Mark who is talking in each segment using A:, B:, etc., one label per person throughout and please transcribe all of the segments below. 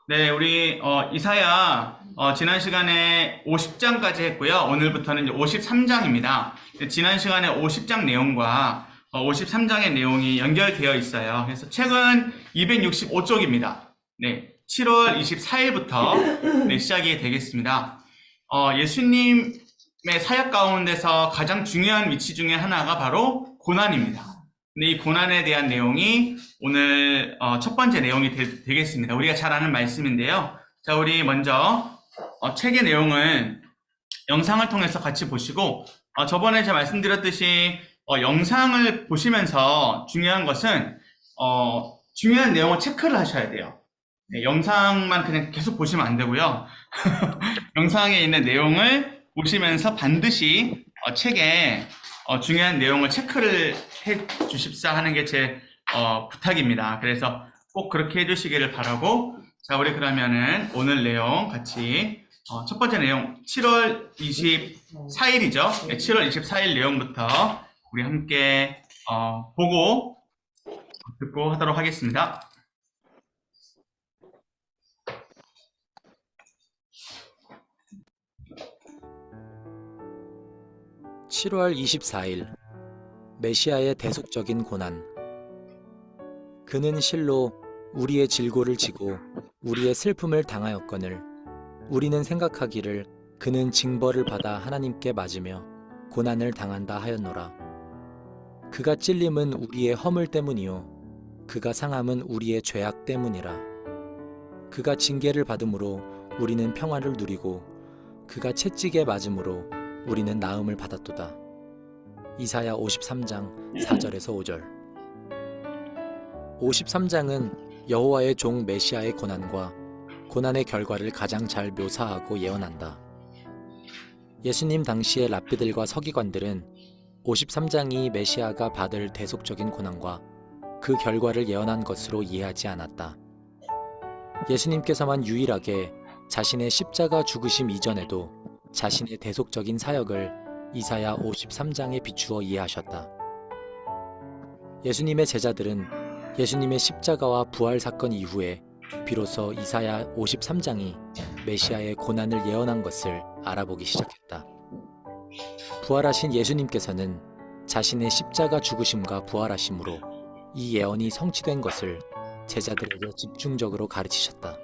A: 네, 우리 이사야 지난 시간에 50장까지 했고요. 오늘부터는 이제 53장입니다. 지난 시간에 50장 내용과 53장의 내용이 연결되어 있어요. 그래서 책은 265쪽입니다. 네, 7월 24일부터 네, 시작이 되겠습니다. 예수님의 사역 가운데서 가장 중요한 위치 중에 하나가 바로 고난입니다. 근데 이 고난에 대한 내용이 오늘 첫 번째 내용이 되겠습니다. 우리가 잘 아는 말씀인데요. 자, 우리 먼저 책의 내용을 영상을 통해서 같이 보시고 저번에 제가 말씀드렸듯이 영상을 보시면서 중요한 것은 중요한 내용을 체크를 하셔야 돼요. 네, 영상만 그냥 계속 보시면 안 되고요. 영상에 있는 내용을 보시면서 반드시 책에 중요한 내용을 체크를 해 주십사 하는 게 제 부탁입니다. 그래서 꼭 그렇게 해주시기를 바라고, 자, 우리 그러면은 오늘 내용 같이 첫 번째 내용 7월 24일이죠. 네, 7월 24일 내용부터 우리 함께 보고 듣고 하도록 하겠습니다.
B: 7월 24일 메시아의 대속적인 고난. 그는 실로 우리의 질고를 지고 우리의 슬픔을 당하였거늘 우리는 생각하기를 그는 징벌을 받아 하나님께 맞으며 고난을 당한다 하였노라. 그가 찔림은 우리의 허물 때문이요 그가 상함은 우리의 죄악 때문이라. 그가 징계를 받음으로 우리는 평화를 누리고 그가 채찍에 맞음으로 우리는 나음을 받았도다. 이사야 53장 4절에서 5절. 53장은 여호와의 종 메시아의 고난과 고난의 결과를 가장 잘 묘사하고 예언한다. 예수님 당시의 랍비들과 서기관들은 53장이 메시아가 받을 대속적인 고난과 그 결과를 예언한 것으로 이해하지 않았다. 예수님께서만 유일하게 자신의 십자가 죽으심 이전에도 자신의 대속적인 사역을 이사야 53장에 비추어 이해하셨다. 예수님의 제자들은 예수님의 십자가와 부활 사건 이후에 비로소 이사야 53장이 메시아의 고난을 예언한 것을 알아보기 시작했다. 부활하신 예수님께서는 자신의 십자가 죽으심과 부활하심으로 이 예언이 성취된 것을 제자들에게 집중적으로 가르치셨다.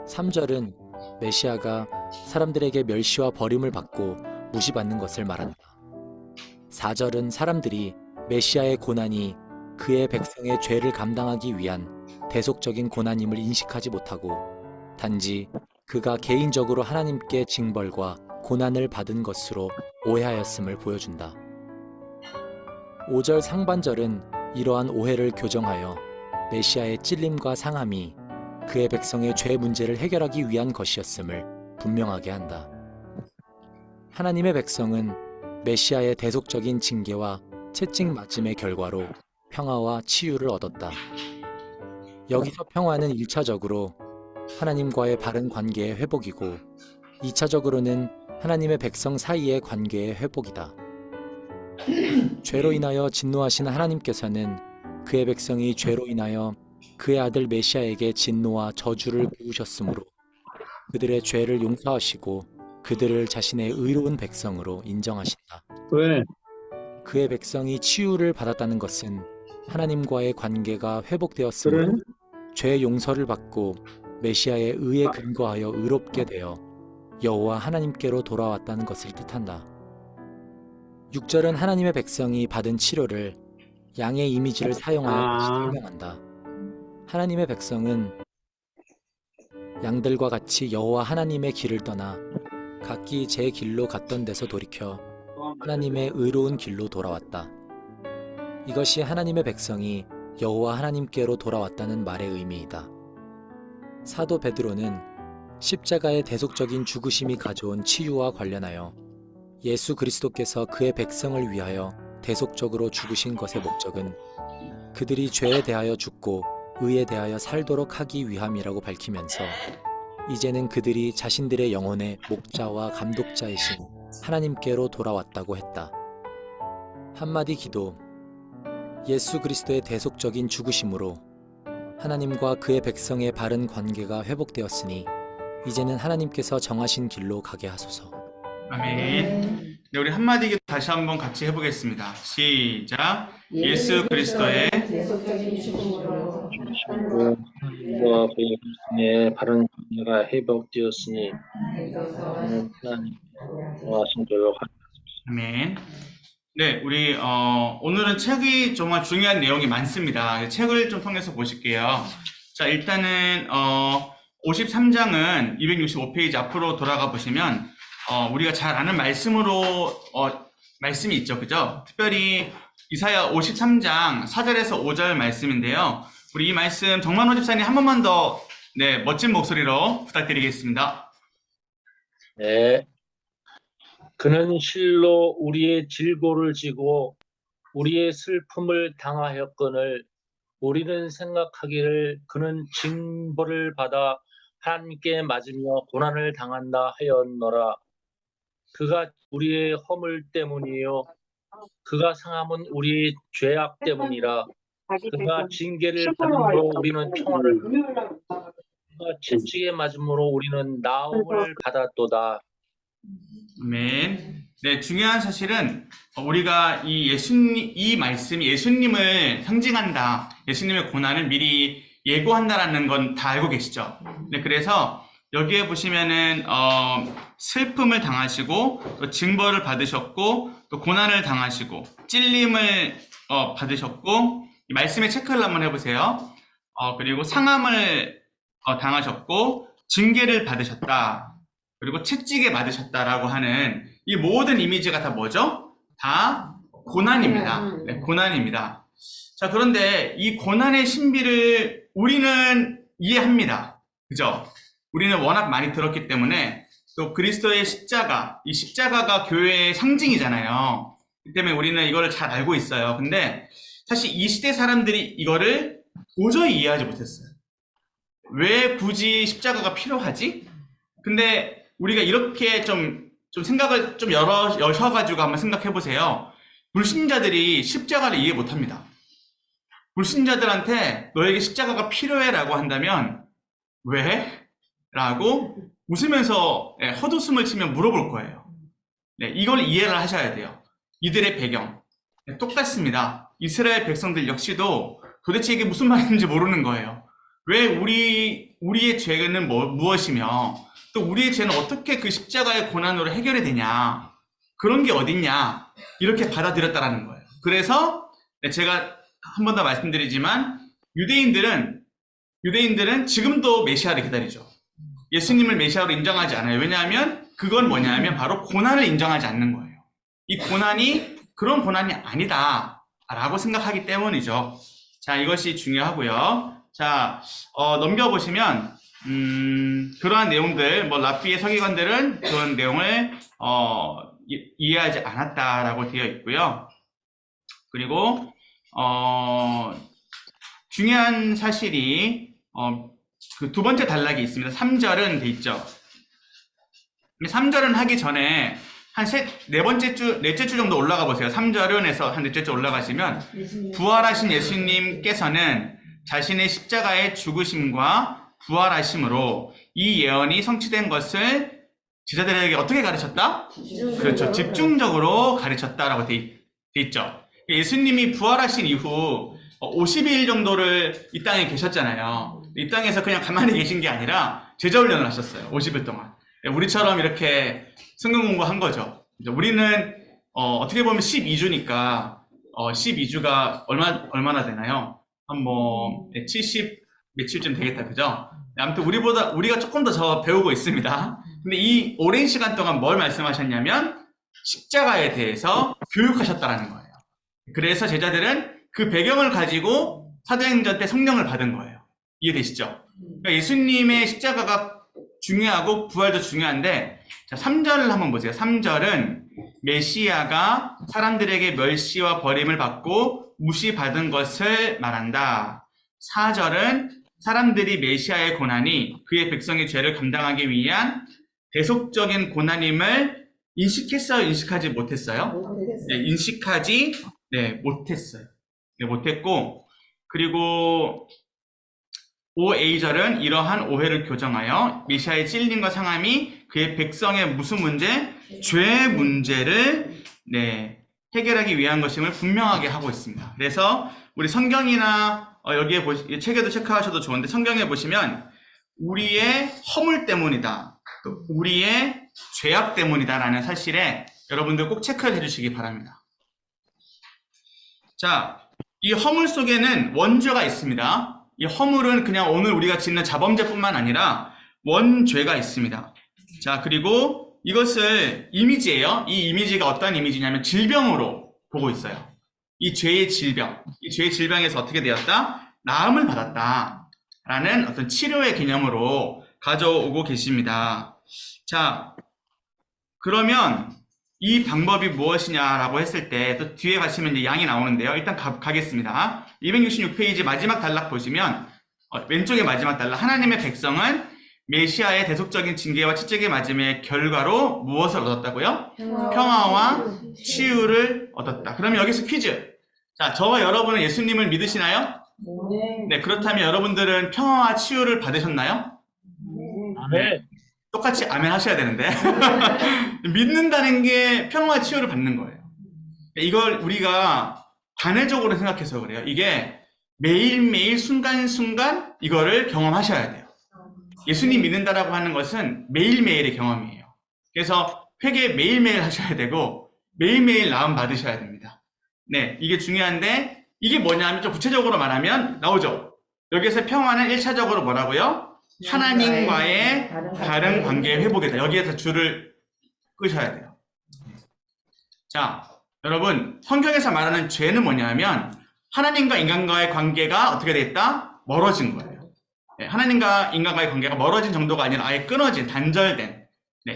B: 3절은 메시아가 사람들에게 멸시와 버림을 받고 무시받는 것을 말한다. 4절은 사람들이 메시아의 고난이 그의 백성의 죄를 감당하기 위한 대속적인 고난임을 인식하지 못하고 단지 그가 개인적으로 하나님께 징벌과 고난을 받은 것으로 오해하였음을 보여준다. 5절 상반절은 이러한 오해를 교정하여 메시아의 찔림과 상함이 그의 백성의 죄 문제를 해결하기 위한 것이었음을 분명하게 한다. 하나님의 백성은 메시아의 대속적인 징계와 채찍 맞음의 결과로 평화와 치유를 얻었다. 여기서 평화는 1차적으로 하나님과의 바른 관계의 회복이고 2차적으로는 하나님의 백성 사이의 관계의 회복이다. 죄로 인하여 진노하신 하나님께서는 그의 백성이 죄로 인하여 그의 아들 메시아에게 진노와 저주를 부으셨으므로 그들의 죄를 용서하시고 그들을 자신의 의로운 백성으로 인정하신다.
C: 왜?
B: 그의 백성이 치유를 받았다는 것은 하나님과의 관계가 회복되었으므로
C: 그래?
B: 죄 용서를 받고 메시아의 의에 근거하여 의롭게 되어 여호와 하나님께로 돌아왔다는 것을 뜻한다. 6절은 하나님의 백성이 받은 치료를 양의 이미지를 사용하여 다시 설명한다. 하나님의 백성은 양들과 같이 여호와 하나님의 길을 떠나 각기 제 길로 갔던 데서 돌이켜 하나님의 의로운 길로 돌아왔다. 이것이 하나님의 백성이 여호와 하나님께로 돌아왔다는 말의 의미이다. 사도 베드로는 십자가의 대속적인 죽으심이 가져온 치유와 관련하여 예수 그리스도께서 그의 백성을 위하여 대속적으로 죽으신 것의 목적은 그들이 죄에 대하여 죽고 의에 대하여 살도록 하기 위함이라고 밝히면서 이제는 그들이 자신들의 영혼의 목자와 감독자이신 하나님께로 돌아왔다고 했다. 한마디 기도, 예수 그리스도의 대속적인 죽으심으로 하나님과 그의 백성의 바른 관계가 회복되었으니 이제는 하나님께서 정하신 길로 가게 하소서.
A: 아멘. 네, 우리 한마디 기도 다시 한번 같이 해보겠습니다. 시작. 예수 그리스도의
C: 계속적인 죽음으로
D: 하나님과 그의 백성의 바른 관계가 회복되었으니
C: 하나님
D: 하나님과 성도로
A: 아멘. 네, 우리 오늘은 책이 정말 중요한 내용이 많습니다. 책을 좀 통해서 보실게요. 자, 일단은 53장은 265페이지 앞으로 돌아가 보시면 우리가 잘 아는 말씀으로 말씀이 있죠, 그죠? 특별히 이사야 53장 4절에서 5절 말씀인데요. 우리 이 말씀 정만호 집사님 한 번만 더 멋진 목소리로 부탁드리겠습니다.
D: 네. 그는 실로 우리의 질고를 지고 우리의 슬픔을 당하였거늘 우리는 생각하기를 그는 징벌을 받아 하나님께 맞으며 고난을 당한다 하였노라. 그가 우리의 허물 때문이요 그가 상함은 우리의 죄악 때문이라. 그가 징계를 받음으로 우리는 평화를, 그가 채찍에 맞음으로 우리는 나음을 받았도다.
A: 아멘. 네, 중요한 사실은 우리가 이 말씀이 예수님을 상징한다. 예수님의 고난을 미리 예고한다라는 건 다 알고 계시죠? 네, 그래서 여기에 보시면은 슬픔을 당하시고 또 징벌을 받으셨고 또 고난을 당하시고 찔림을 받으셨고 이 말씀의 체크를 한번 해보세요. 그리고 상함을 당하셨고 징계를 받으셨다. 그리고 채찍에 맞으셨다라고 하는 이 모든 이미지가 다 뭐죠? 다 고난입니다. 네, 고난입니다. 자, 그런데 이 고난의 신비를 우리는 이해합니다. 그죠? 우리는 워낙 많이 들었기 때문에 또 그리스도의 십자가, 이 십자가가 교회의 상징이잖아요. 그 때문에 우리는 이거를 잘 알고 있어요. 근데 사실 이 시대 사람들이 이거를 도저히 이해하지 못했어요. 왜 굳이 십자가가 필요하지? 근데 우리가 이렇게 좀 생각을 좀 여셔가지고 한번 생각해 보세요. 불신자들이 십자가를 이해 못 합니다. 불신자들한테 너에게 십자가가 필요해 라고 한다면 왜? 라고 웃으면서 헛웃음을 치며 물어볼 거예요. 네, 이걸 이해를 하셔야 돼요. 이들의 배경. 네, 똑같습니다. 이스라엘 백성들 역시도 도대체 이게 무슨 말인지 모르는 거예요. 왜 우리의 죄는 무엇이며 또 우리의 죄는 어떻게 그 십자가의 고난으로 해결이 되냐, 그런 게 어딨냐, 이렇게 받아들였다라는 거예요. 그래서 제가 한 번 더 말씀드리지만 유대인들은 지금도 메시아를 기다리죠. 예수님을 메시아로 인정하지 않아요. 왜냐하면 그건 뭐냐면 바로 고난을 인정하지 않는 거예요. 이 고난이 그런 고난이 아니다 라고 생각하기 때문이죠. 자, 이것이 중요하고요. 자, 넘겨보시면 그러한 내용들, 랍비의 서기관들은 그런 내용을 이해하지 않았다라고 되어 있고요. 그리고 중요한 사실이 그 두 번째 단락이 있습니다. 3절은 돼 있죠. 3절은 하기 전에 한 넷째 주 정도 올라가 보세요. 3절은에서 한 넷째 주 올라가시면 부활하신 예수님께서는 자신의 십자가의 죽으심과 부활하심으로 이 예언이 성취된 것을 제자들에게 어떻게 가르쳤다? 그렇죠. 집중적으로 가르쳤다라고 돼 있죠. 예수님이 부활하신 이후 50일 정도를 이 땅에 계셨잖아요. 이 땅에서 그냥 가만히 계신 게 아니라 제자훈련을 하셨어요. 50일 동안. 우리처럼 이렇게 성경 공부한 거죠. 우리는 어떻게 보면 12주니까 12주가 얼마나 되나요? 한 70 며칠쯤 되겠다, 그죠? 아무튼 우리가 조금 더 배우고 있습니다. 근데 이 오랜 시간 동안 뭘 말씀하셨냐면 십자가에 대해서 교육하셨다라는 거예요. 그래서 제자들은 그 배경을 가지고 사도행전 때 성령을 받은 거예요. 이해되시죠? 그러니까 예수님의 십자가가 중요하고 부활도 중요한데, 자, 3절을 한번 보세요. 3절은 메시아가 사람들에게 멸시와 버림을 받고 무시받은 것을 말한다. 4절은 사람들이 메시아의 고난이 그의 백성의 죄를 감당하기 위한 대속적인 고난임을 인식했어요? 인식하지 못했어요? 네, 인식하지 못했어요. 네, 못했고, 그리고 오에이절은 이러한 오해를 교정하여 메시아의 찔림과 상함이 그의 백성의 무슨 문제? 죄 문제를 해결하기 위한 것임을 분명하게 하고 있습니다. 그래서 우리 성경이나 여기에 책에도 체크하셔도 좋은데 성경에 보시면 우리의 허물 때문이다, 또 우리의 죄악 때문이다라는 사실에 여러분들 꼭 체크를 해주시기 바랍니다. 자, 이 허물 속에는 원죄가 있습니다. 이 허물은 그냥 오늘 우리가 짓는 자범죄뿐만 아니라 원죄가 있습니다. 자, 그리고 이것을 이미지예요. 이 이미지가 어떤 이미지냐면 질병으로 보고 있어요. 이 죄의 질병, 이 죄의 질병에서 어떻게 되었다? 나음을 받았다 라는 어떤 치료의 개념으로 가져오고 계십니다. 자, 그러면 이 방법이 무엇이냐라고 했을 때 또 뒤에 가시면 이제 양이 나오는데요. 일단 가겠습니다. 266페이지 마지막 단락 보시면 왼쪽의 마지막 단락, 하나님의 백성은 메시아의 대속적인 징계와 채찍의 맞음의 결과로 무엇을 얻었다고요? 평화와 치유를 얻었다. 그러면 여기서 퀴즈. 자, 저와 여러분은 예수님을 믿으시나요? 네, 그렇다면 여러분들은 평화와 치유를 받으셨나요?
D: 아멘.
A: 똑같이 아멘 하셔야 되는데 믿는다는 게 평화와 치유를 받는 거예요. 이걸 우리가 단회적으로 생각해서 그래요. 이게 매일매일 순간순간 이거를 경험하셔야 돼요. 예수님 믿는다라고 하는 것은 매일매일의 경험이에요. 그래서 회개 매일매일 하셔야 되고 매일매일 나음 받으셔야 됩니다. 네, 이게 중요한데 이게 뭐냐면 좀 구체적으로 말하면 나오죠. 여기서 평화는 1차적으로 뭐라고요? 하나님과의 다른 관계의 회복이다. 여기에서 줄을 끄셔야 돼요. 자, 여러분, 성경에서 말하는 죄는 뭐냐면 하나님과 인간과의 관계가 어떻게 됐다? 멀어진 거예요. 네, 하나님과 인간과의 관계가 멀어진 정도가 아니라 아예 끊어진, 단절된,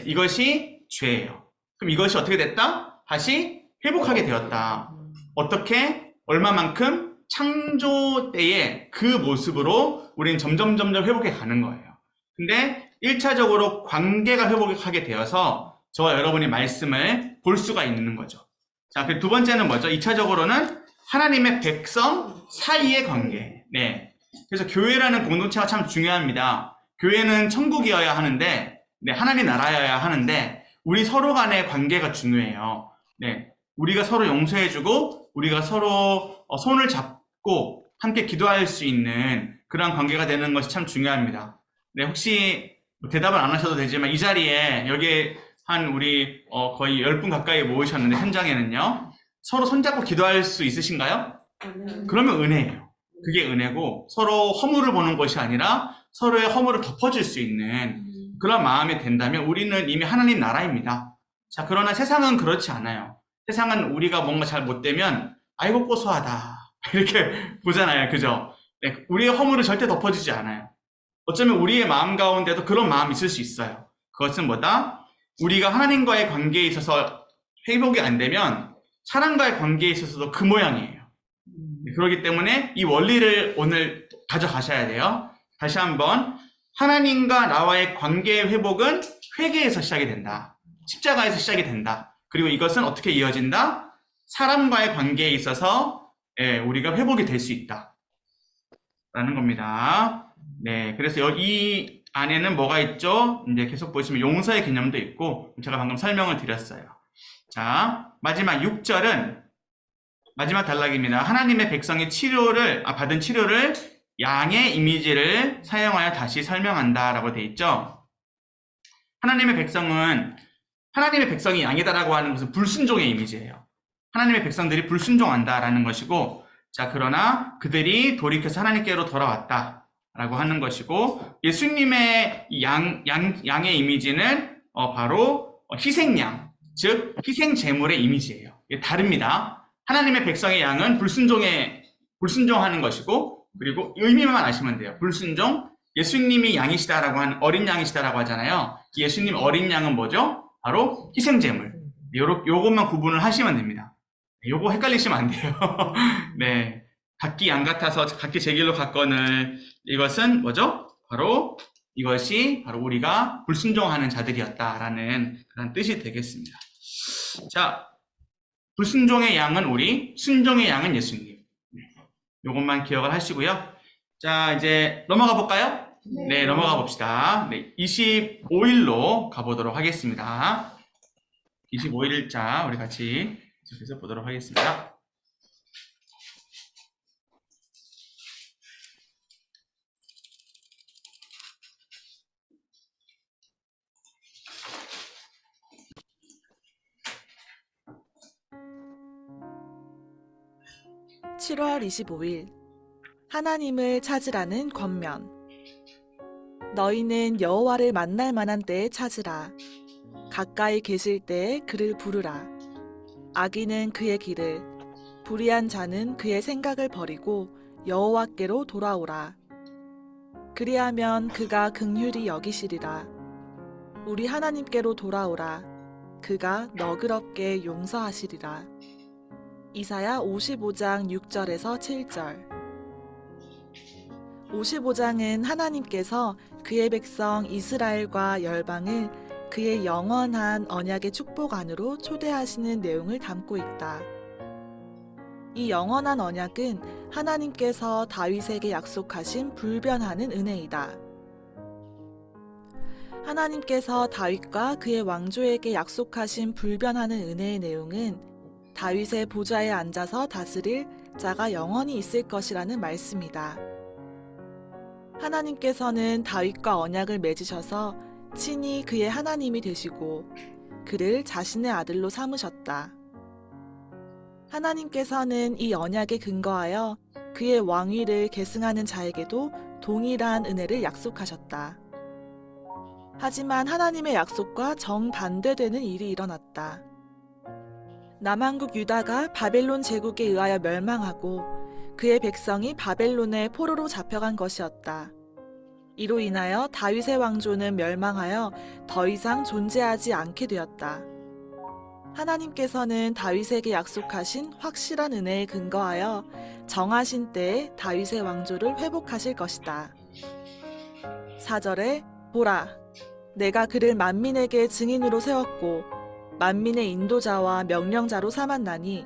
A: 이것이 죄예요. 그럼 이것이 어떻게 됐다? 다시 회복하게 되었다. 어떻게? 얼마만큼? 창조 때의 그 모습으로 우리는 점점 회복해 가는 거예요. 근데 1차적으로 관계가 회복하게 되어서 저와 여러분이 말씀을 볼 수가 있는 거죠. 자, 그리고 두 번째는 뭐죠? 2차적으로는 하나님의 백성 사이의 관계. 네. 그래서 교회라는 공동체가 참 중요합니다. 교회는 천국이어야 하는데, 하나님 나라여야 하는데, 우리 서로 간의 관계가 중요해요. 네. 우리가 서로 용서해주고, 우리가 서로 손을 잡고 함께 기도할 수 있는 그런 관계가 되는 것이 참 중요합니다. 네, 혹시 대답을 안 하셔도 되지만 이 자리에 여기에 한 우리 거의 10분 가까이 모이셨는데 현장에는요. 서로 손잡고 기도할 수 있으신가요? 그러면 은혜예요. 그게 은혜고 서로 허물을 보는 것이 아니라 서로의 허물을 덮어줄 수 있는 그런 마음이 된다면 우리는 이미 하나님 나라입니다. 자, 그러나 세상은 그렇지 않아요. 세상은 우리가 뭔가 잘 못되면 아이고 고소하다 이렇게 보잖아요. 그죠? 네, 우리의 허물을 절대 덮어주지 않아요. 어쩌면 우리의 마음 가운데도 그런 마음이 있을 수 있어요. 그것은 뭐다? 우리가 하나님과의 관계에 있어서 회복이 안 되면 사람과의 관계에 있어서도 그 모양이에요. 그렇기 때문에 이 원리를 오늘 가져가셔야 돼요. 다시 한번 하나님과 나와의 관계의 회복은 회개에서 시작이 된다. 십자가에서 시작이 된다. 그리고 이것은 어떻게 이어진다? 사람과의 관계에 있어서 우리가 회복이 될 수 있다. 라는 겁니다. 네, 그래서 이 안에는 뭐가 있죠? 이제 계속 보시면 용서의 개념도 있고 제가 방금 설명을 드렸어요. 자, 마지막 6절은 마지막 단락입니다. 하나님의 백성이 받은 치료를 양의 이미지를 사용하여 다시 설명한다 라고 돼 있죠. 하나님의 백성이 양이다라고 하는 것은 불순종의 이미지예요. 하나님의 백성들이 불순종한다라는 것이고, 자, 그러나 그들이 돌이켜서 하나님께로 돌아왔다라고 하는 것이고, 예수님의 양의 이미지는 바로 희생양, 즉 희생 제물의 이미지예요. 이게 다릅니다. 하나님의 백성의 양은 불순종하는 것이고, 그리고 의미만 아시면 돼요. 불순종, 예수님이 양이시다라고 하는 어린 양이시다라고 하잖아요. 예수님 어린 양은 뭐죠? 바로 희생 제물. 요것만 구분을 하시면 됩니다. 요거 헷갈리시면 안 돼요. 네. 각기 양 같아서 각기 제 길로 갔거늘 이것은 뭐죠? 이것이 바로 우리가 불순종하는 자들이었다라는 그런 뜻이 되겠습니다. 자, 불순종의 양은 우리, 순종의 양은 예수님. 네. 요것만 기억을 하시고요. 자, 이제 넘어가 볼까요? 네, 넘어가 봅시다. 네, 25일로 가보도록 하겠습니다. 25일자 우리 같이 계속해서 보도록 하겠습니다.
E: (7월 25일) 하나님을 찾으라는 권면. 너희는 여호와를 만날 만한 때에 찾으라. 가까이 계실 때에 그를 부르라. 악인은 그의 길을, 불의한 자는 그의 생각을 버리고 여호와께로 돌아오라. 그리하면 그가 긍휼히 여기시리라. 우리 하나님께로 돌아오라. 그가 너그럽게 용서하시리라. 이사야 55장 6절에서 7절. 55장은 하나님께서 그의 백성 이스라엘과 열방을 그의 영원한 언약의 축복 안으로 초대하시는 내용을 담고 있다. 이 영원한 언약은 하나님께서 다윗에게 약속하신 불변하는 은혜이다. 하나님께서 다윗과 그의 왕조에게 약속하신 불변하는 은혜의 내용은 다윗의 보좌에 앉아서 다스릴 자가 영원히 있을 것이라는 말씀이다. 하나님께서는 다윗과 언약을 맺으셔서 친히 그의 하나님이 되시고 그를 자신의 아들로 삼으셨다. 하나님께서는 이 언약에 근거하여 그의 왕위를 계승하는 자에게도 동일한 은혜를 약속하셨다. 하지만 하나님의 약속과 정반대되는 일이 일어났다. 남한국 유다가 바벨론 제국에 의하여 멸망하고 그의 백성이 바벨론의 포로로 잡혀간 것이었다. 이로 인하여 다윗의 왕조는 멸망하여 더 이상 존재하지 않게 되었다. 하나님께서는 다윗에게 약속하신 확실한 은혜에 근거하여 정하신 때에 다윗의 왕조를 회복하실 것이다. 4절에 보라, 내가 그를 만민에게 증인으로 세웠고 만민의 인도자와 명령자로 삼았나니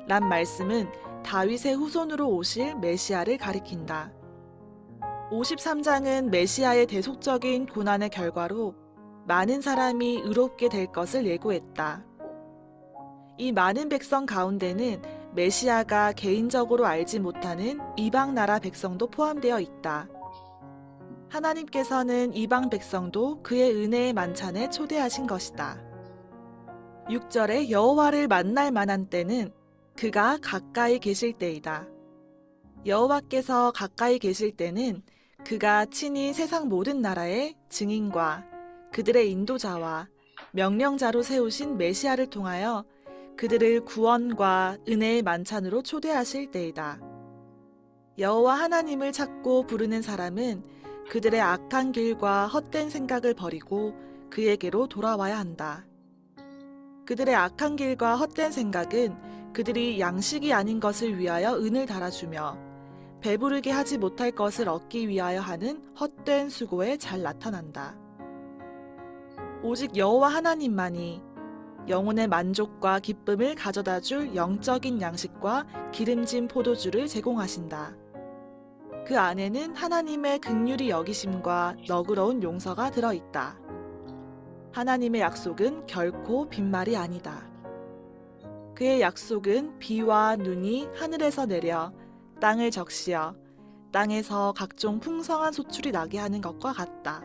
E: 란 말씀은 다윗의 후손으로 오실 메시아를 가리킨다. 53장은 메시아의 대속적인 고난의 결과로 많은 사람이 의롭게 될 것을 예고했다. 이 많은 백성 가운데는 메시아가 개인적으로 알지 못하는 이방 나라 백성도 포함되어 있다. 하나님께서는 이방 백성도 그의 은혜의 만찬에 초대하신 것이다. 6절에 여호와를 만날 만한 때는 그가 가까이 계실 때이다. 여호와께서 가까이 계실 때는 그가 친히 세상 모든 나라의 증인과 그들의 인도자와 명령자로 세우신 메시아를 통하여 그들을 구원과 은혜의 만찬으로 초대하실 때이다. 여호와 하나님을 찾고 부르는 사람은 그들의 악한 길과 헛된 생각을 버리고 그에게로 돌아와야 한다. 그들의 악한 길과 헛된 생각은 그들이 양식이 아닌 것을 위하여 은을 달아주며 배부르게 하지 못할 것을 얻기 위하여 하는 헛된 수고에 잘 나타난다. 오직 여호와 하나님만이 영혼의 만족과 기쁨을 가져다 줄 영적인 양식과 기름진 포도주를 제공하신다. 그 안에는 하나님의 긍휼히 여기심과 너그러운 용서가 들어있다. 하나님의 약속은 결코 빈말이 아니다. 그의 약속은 비와 눈이 하늘에서 내려 땅을 적시어 땅에서 각종 풍성한 소출이 나게 하는 것과 같다.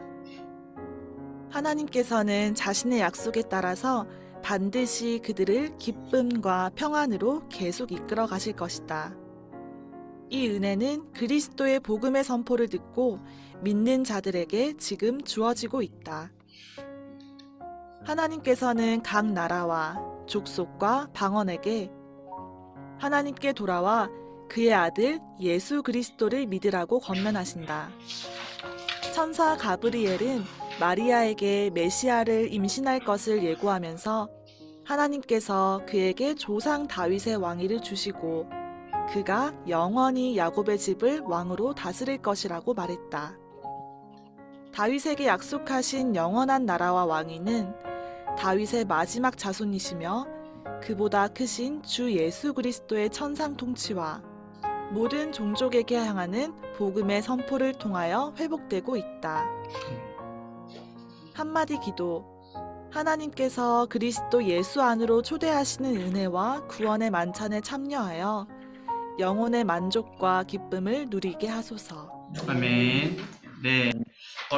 E: 하나님께서는 자신의 약속에 따라서 반드시 그들을 기쁨과 평안으로 계속 이끌어 가실 것이다. 이 은혜는 그리스도의 복음의 선포를 듣고 믿는 자들에게 지금 주어지고 있다. 하나님께서는 각 나라와 족속과 방언에게 하나님께 돌아와 그의 아들 예수 그리스도를 믿으라고 권면하신다. 천사 가브리엘은 마리아에게 메시아를 임신할 것을 예고하면서 하나님께서 그에게 조상 다윗의 왕위를 주시고 그가 영원히 야곱의 집을 왕으로 다스릴 것이라고 말했다. 다윗에게 약속하신 영원한 나라와 왕위는 다윗의 마지막 자손이시며 그보다 크신 주 예수 그리스도의 천상 통치와 모든 종족에게 향하는 복음의 선포를 통하여 회복되고 있다. 한마디 기도. 하나님께서 그리스도 예수 안으로 초대하시는 은혜와 구원의 만찬에 참여하여 영혼의 만족과 기쁨을 누리게 하소서.
A: 아멘. 네.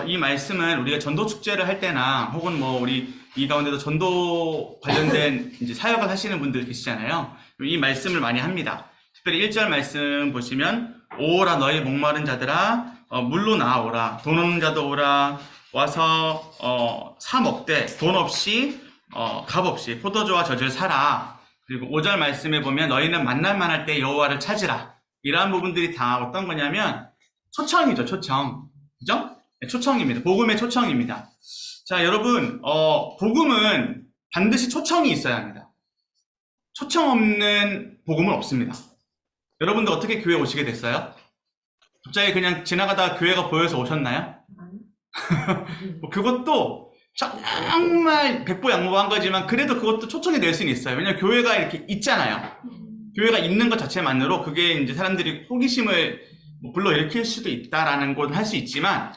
A: 이 말씀은 우리가 전도 축제를 할 때나 혹은 뭐 우리 이 가운데도 전도 관련된 이제 사역을 하시는 분들 계시잖아요. 이 말씀을 많이 합니다. 특별히 1절 말씀 보시면 오라 너희 목마른 자들아 물로 나오라 돈 없는 자도 오라 와서 사 먹되 돈 없이 값 없이 포도주와 젖을 사라. 그리고 5절 말씀에 보면 너희는 만날만 할 때 여호와를 찾으라. 이러한 부분들이 다 어떤 거냐면 초청이죠. 초청. 그죠? 네, 초청입니다. 복음의 초청입니다. 자, 여러분, 복음은 반드시 초청이 있어야 합니다. 초청 없는 복음은 없습니다. 여러분들 어떻게 교회 오시게 됐어요? 갑자기 그냥 지나가다가 교회가 보여서 오셨나요? 뭐 그것도 정말 백보양보한 거지만 그래도 그것도 초청이 될 수는 있어요. 왜냐면 교회가 이렇게 있잖아요. 교회가 있는 것 자체만으로 그게 이제 사람들이 호기심을 불러일으킬 수도 있다라는 건 할 수 있지만,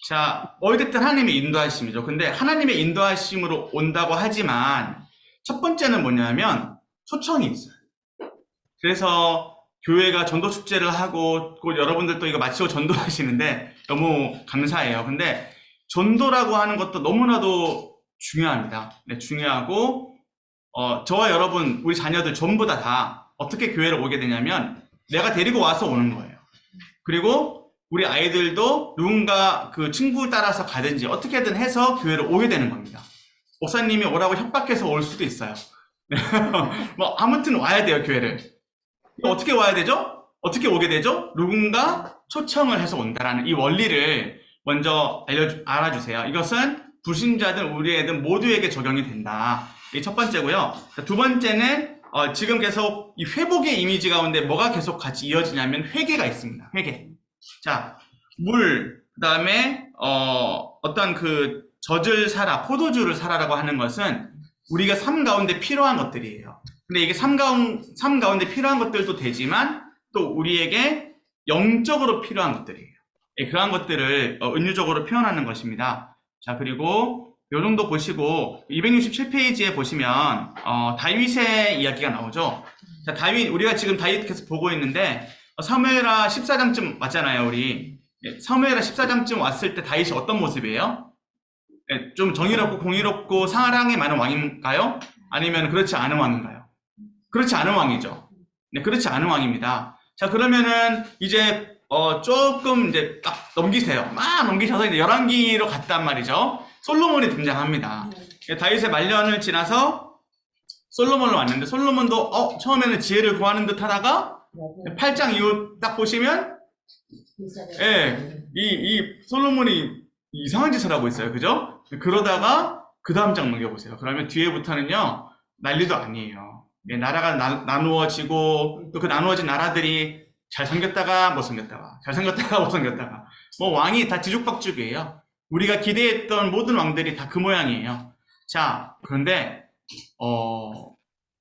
A: 자, 어쨌든 하나님의 인도하심이죠. 근데 하나님의 인도하심으로 온다고 하지만 첫 번째는 뭐냐면 초청이 있어요. 그래서 교회가 전도 축제를 하고 곧 여러분들도 이거 마치고 전도하시는데 너무 감사해요. 근데 전도라고 하는 것도 너무나도 중요합니다. 네, 중요하고 저와 여러분, 우리 자녀들 전부 다 어떻게 교회를 오게 되냐면 내가 데리고 와서 오는 거예요. 그리고 우리 아이들도 누군가 그 친구 따라서 가든지 어떻게든 해서 교회를 오게 되는 겁니다. 목사님이 오라고 협박해서 올 수도 있어요. 뭐 아무튼 와야 돼요, 교회를. 어떻게 와야 되죠? 어떻게 오게 되죠? 누군가 초청을 해서 온다라는 이 원리를 먼저 알아주세요. 이것은 불신자든 우리 애들 모두에게 적용이 된다. 이게 첫 번째고요. 두 번째는 지금 계속 이 회복의 이미지 가운데 뭐가 계속 같이 이어지냐면 회개가 있습니다. 회개. 자, 물, 그 다음에 어떤 그 젖을 사라, 포도주를 사라라고 하는 것은 우리가 삶 가운데 필요한 것들이에요. 근데 이게 삶 가운데 필요한 것들도 되지만 또 우리에게 영적으로 필요한 것들이에요. 그러한 것들을 은유적으로 표현하는 것입니다. 자, 그리고 요 정도 보시고 267페이지에 보시면 다윗의 이야기가 나오죠. 자, 다윗, 우리가 지금 다윗 계속 보고 있는데 사무엘하 14장쯤 왔잖아요, 우리. 사무엘하 14장쯤 왔을 때 다윗이 어떤 모습이에요? 좀 정의롭고 공의롭고 사랑이 많은 왕인가요? 아니면 그렇지 않은 왕인가요? 그렇지 않은 왕이죠. 네, 그렇지 않은 왕입니다. 자, 그러면은 이제 조금 이제 딱 넘기세요. 막 넘기셔서 이제 열왕기로 갔단 말이죠. 솔로몬이 등장합니다. 다윗의 말년을 지나서 솔로몬으로 왔는데 솔로몬도 처음에는 지혜를 구하는 듯 하다가 8장 이후 딱 보시면 이 솔로몬이 이상한 짓을 하고 있어요. 그죠? 그러다가 그 다음 장 넘겨보세요. 그러면 뒤에부터는요 난리도 아니에요. 나라가 나누어지고 또 그 나누어진 나라들이 잘 생겼다가 못 생겼다가 잘 생겼다가 못 생겼다가 뭐 왕이 다 뒤죽박죽이에요. 우리가 기대했던 모든 왕들이 다 그 모양이에요. 자, 그런데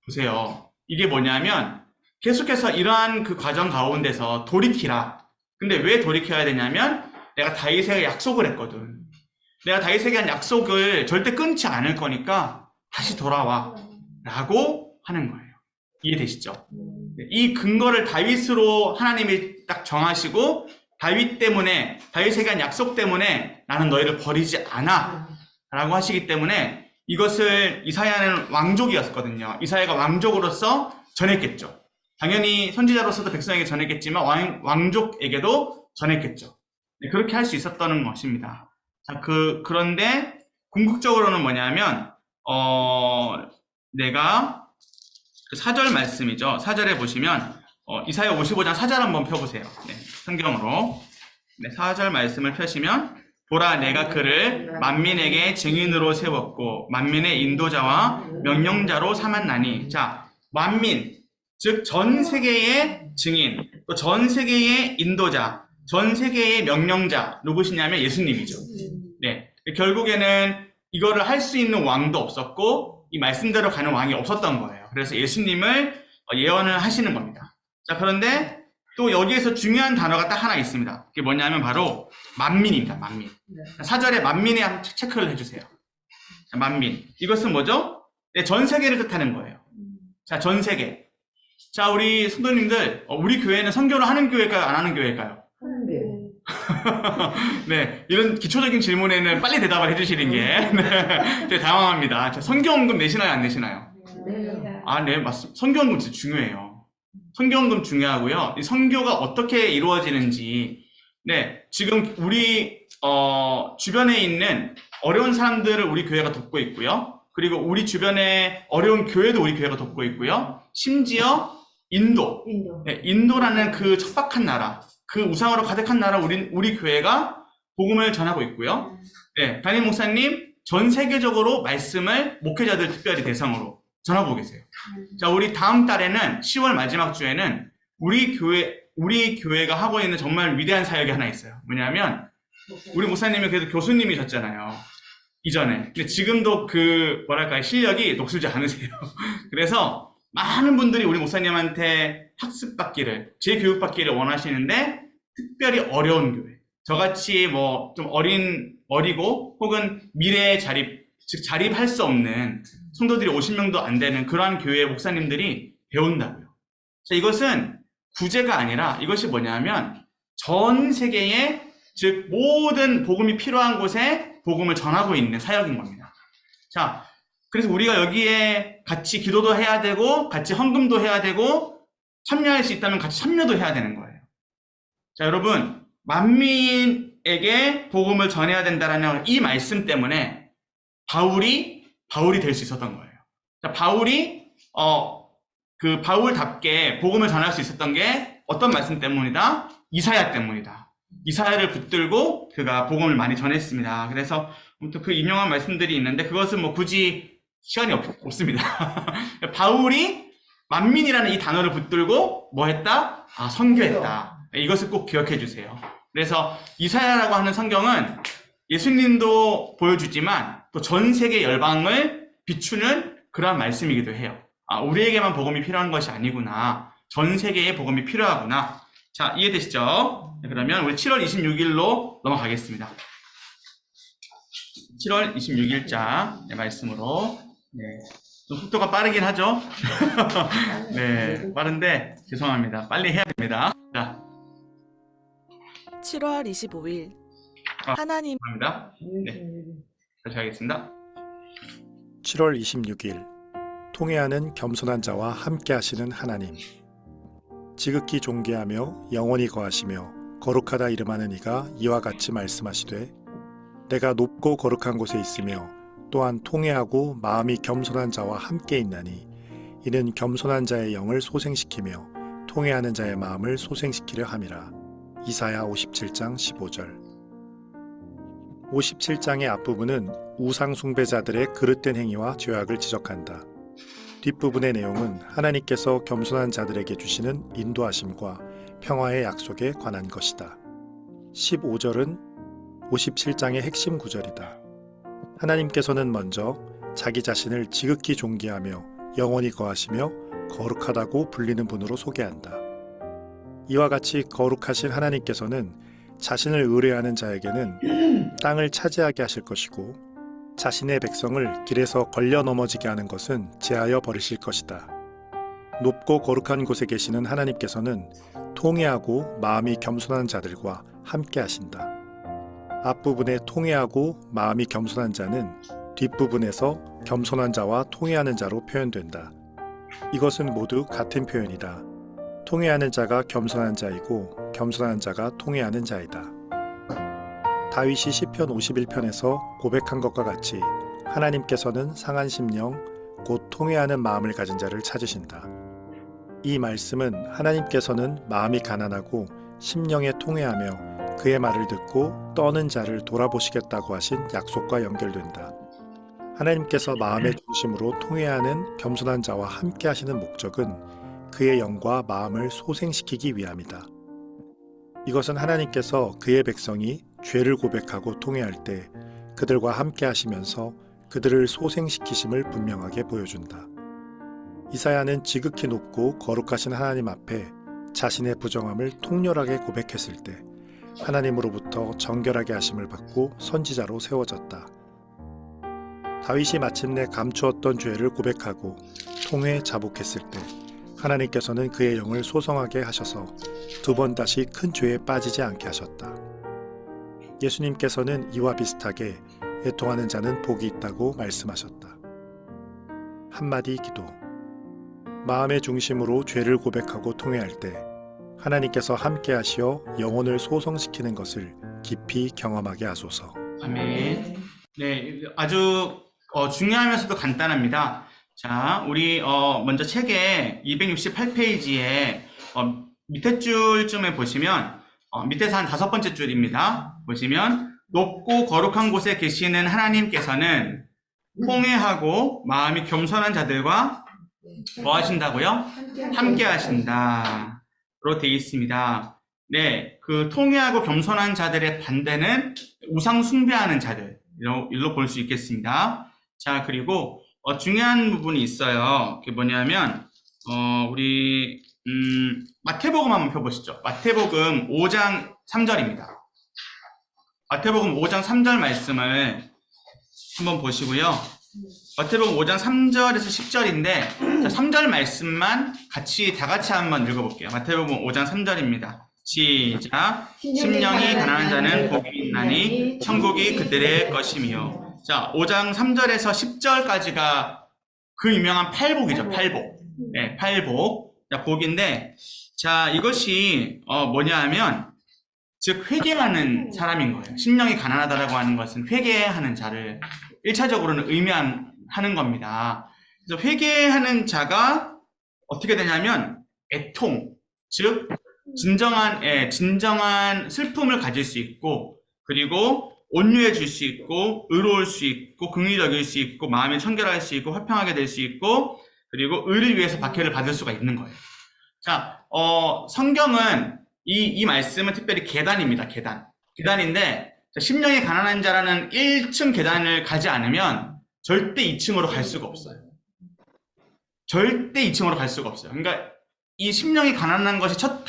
A: 보세요. 이게 뭐냐면 계속해서 이러한 그 과정 가운데서 돌이키라. 근데 왜 돌이켜야 되냐면 내가 다윗에게 약속을 했거든. 내가 다윗에게 한 약속을 절대 끊지 않을 거니까 다시 돌아와 라고 하는 거예요. 이해되시죠? 이 근거를 다윗으로 하나님이 딱 정하시고 다윗 때문에, 다윗에게 한 약속 때문에 나는 너희를 버리지 않아 라고 하시기 때문에 이것을 이사야는 왕족이었거든요. 이사야가 왕족으로서 전했겠죠. 당연히 선지자로서도 백성에게 전했겠지만 왕족에게도 전했겠죠. 네, 그렇게 할 수 있었던 것입니다. 자, 그런데 궁극적으로는 뭐냐면 내가 그 4절 말씀이죠. 4절에 보시면 이사야 55장 4절 한번 펴보세요. 네, 성경으로. 네, 4절 말씀을 펴시면 보라 내가 그를 만민에게 증인으로 세웠고 만민의 인도자와 명령자로 삼았나니. 자, 만민, 즉 전 세계의 증인, 또 전 세계의 인도자, 전 세계의 명령자 누구시냐면 예수님이죠. 네, 결국에는 이거를 할 수 있는 왕도 없었고 이 말씀대로 가는 왕이 없었던 거예요. 그래서 예수님을 예언을 하시는 겁니다. 자, 그런데 또 여기에서 중요한 단어가 딱 하나 있습니다. 그게 뭐냐면 바로 만민입니다. 만민. 사절에 만민에 한번 체크를 해주세요. 자, 만민. 이것은 뭐죠? 네, 전 세계를 뜻하는 거예요. 자, 전 세계. 자, 우리 성도님들, 우리 교회는 선교를 하는 교회일까요? 안 하는 교회일까요?
C: 하는데
A: 네, 이런 기초적인 질문에는 빨리 대답을 해주시는 게 네, 되게 당황합니다. 자, 선교헌금 내시나요? 안 내시나요?
C: 네.
A: 아, 네, 맞습니다. 선교헌금 진짜 중요해요. 선교헌금 중요하고요. 이 선교가 어떻게 이루어지는지, 네, 지금 우리 주변에 있는 어려운 사람들을 우리 교회가 돕고 있고요. 그리고 우리 주변에 어려운 교회도 우리 교회가 돕고 있고요. 심지어 인도, 네, 인도라는 그 척박한 나라, 그 우상으로 가득한 나라 우리 교회가 복음을 전하고 있고요. 네, 담임 목사님 전 세계적으로 말씀을 목회자들 특별히 대상으로 전하고 계세요. 자, 우리 다음 달에는 10월 마지막 주에는 우리 교회가 하고 있는 정말 위대한 사역이 하나 있어요. 뭐냐면 우리 목사님이 그래도 교수님이셨잖아요. 이전에. 근데 지금도 그 뭐랄까 실력이 녹슬지 않으세요. 그래서 많은 분들이 우리 목사님한테 학습받기를, 재교육받기를 원하시는데 특별히 어려운 교회. 저같이 뭐 좀 어리고 혹은 미래에 즉 자립할 수 없는 성도들이 50명도 안 되는 그러한 교회 목사님들이 배운다고요. 자, 이것은 구제가 아니라 이것이 뭐냐면 전 세계에 즉 모든 복음이 필요한 곳에 복음을 전하고 있는 사역인 겁니다. 자, 그래서 우리가 여기에 같이 기도도 해야 되고 같이 헌금도 해야 되고 참여할 수 있다면 같이 참여도 해야 되는 거예요. 자, 여러분, 만민에게 복음을 전해야 된다라는 이 말씀 때문에 바울이 될 수 있었던 거예요. 자, 바울이 그 바울답게 복음을 전할 수 있었던 게 어떤 말씀 때문이다? 이사야 때문이다. 이사야를 붙들고 그가 복음을 많이 전했습니다. 그래서 아무튼 그 유명한 말씀들이 있는데 그것은 뭐 굳이 시간이 없습니다. 바울이 만민이라는 이 단어를 붙들고 뭐 했다? 아, 선교했다. 이것을 꼭 기억해 주세요. 그래서 이사야라고 하는 성경은 예수님도 보여주지만 또 전 세계 열방을 비추는 그러한 말씀이기도 해요. 아, 우리에게만 복음이 필요한 것이 아니구나. 전 세계에 복음이 필요하구나. 자, 이해되시죠? 네, 그러면 우리 7월 26일로 넘어가겠습니다. 7월 26일자 말씀으로. 네, 좀 속도가 빠르긴 하죠? 네, 빠른데 죄송합니다. 빨리 해야 됩니다. 자,
E: 7월 25일 하나님
A: 감사합니다. 네, 다시 하겠습니다.
F: 7월 26일 통회하는 겸손한 자와 함께 하시는 하나님. 지극히 존귀하며 영원히 거하시며 거룩하다 이름하는 이가 이와 같이 말씀하시되 내가 높고 거룩한 곳에 있으며 또한 통회하고 마음이 겸손한 자와 함께 있나니 이는 겸손한 자의 영을 소생시키며 통회하는 자의 마음을 소생시키려 함이라. 이사야 57장 15절. 57장의 앞부분은 우상 숭배자들의 그릇된 행위와 죄악을 지적한다. 뒷부분의 내용은 하나님께서 겸손한 자들에게 주시는 인도하심과 평화의 약속에 관한 것이다. 15절은 57장의 핵심 구절이다. 하나님께서는 먼저 자기 자신을 지극히 존귀하며 영원히 거하시며 거룩하다고 불리는 분으로 소개한다. 이와 같이 거룩하신 하나님께서는 자신을 의뢰하는 자에게는 땅을 차지하게 하실 것이고 자신의 백성을 길에서 걸려 넘어지게 하는 것은 제하여 버리실 것이다. 높고 거룩한 곳에 계시는 하나님께서는 통회하고 마음이 겸손한 자들과 함께 하신다. 앞부분에 통회하고 마음이 겸손한 자는 뒷부분에서 겸손한 자와 통회하는 자로 표현된다. 이것은 모두 같은 표현이다. 통회하는 자가 겸손한 자이고 겸손한 자가 통회하는 자이다. 다윗이 시편 51편에서 고백한 것과 같이 하나님께서는 상한 심령 곧 통회하는 마음을 가진 자를 찾으신다. 이 말씀은 하나님께서는 마음이 가난하고 심령에 통회하며 그의 말을 듣고 떠는 자를 돌아보시겠다고 하신 약속과 연결된다. 하나님께서 마음의 중심으로 통회하는 겸손한 자와 함께 하시는 목적은 그의 영과 마음을 소생시키기 위함이다. 이것은 하나님께서 그의 백성이 죄를 고백하고 통회할 때 그들과 함께 하시면서 그들을 소생시키심을 분명하게 보여준다. 이사야는 지극히 높고 거룩하신 하나님 앞에 자신의 부정함을 통렬하게 고백했을 때 하나님으로부터 정결하게 하심을 받고 선지자로 세워졌다. 다윗이 마침내 감추었던 죄를 고백하고 통회 자복했을 때 하나님께서는 그의 영을 소성하게 하셔서 두 번 다시 큰 죄에 빠지지 않게 하셨다. 예수님께서는 이와 비슷하게 애통하는 자는 복이 있다고 말씀하셨다. 한마디 기도. 마음의 중심으로 죄를 고백하고 통회할 때 하나님께서 함께 하시어 영혼을 소성시키는 것을 깊이 경험하게 하소서.
A: 아멘. 네, 아주 중요하면서도 간단합니다. 자, 우리 먼저 책의 268페이지에 밑에 줄쯤에 보시면 밑에서 한 5번째 줄입니다. 보시면 높고 거룩한 곳에 계시는 하나님께서는 통회하고 마음이 겸손한 자들과 뭐 하신다고요? 함께 하신다. 로 되어 있습니다. 네, 그 통회하고 겸손한 자들의 반대는 우상 숭배하는 자들. 일로 볼 수 있겠습니다. 자, 그리고 중요한 부분이 있어요. 그게 뭐냐면 우리 마태복음 한번 펴보시죠. 마태복음 5장 3절입니다. 마태복음 5장 3절 말씀을 한번 보시고요. 마태복음 5장 3절에서 10절인데 3절 말씀만 다 같이 한번 읽어볼게요. 마태복음 5장 3절입니다. 시작. 심령이 가난한 자는 복이 있나니 천국이 그들의 것이며. 자, 5장 3절에서 10절까지가 그 유명한 팔복이죠. 팔복. 네, 팔복. 자, 복인데, 자, 이것이 뭐냐 하면 즉 회개하는 사람인 거예요. 심령이 가난하다라고 하는 것은 회개하는 자를 1차적으로는 의미하는 겁니다. 그래서 회개하는 자가 어떻게 되냐면 애통, 즉 진정한 슬픔을 가질 수 있고, 그리고 온유해질 수 있고, 의로울 수 있고, 긍휼히 수 있고, 마음이 청결할 수 있고, 화평하게 될 수 있고, 그리고 의를 위해서 박해를 받을 수가 있는 거예요. 자, 성경은 이 말씀은 특별히 계단입니다. 계단인데, 심령이 가난한 자라는 1층 계단을 가지 않으면 절대 2층으로 갈 수가 없어요. 절대 2층으로 갈 수가 없어요. 그러니까 이 심령이 가난한 것이 첫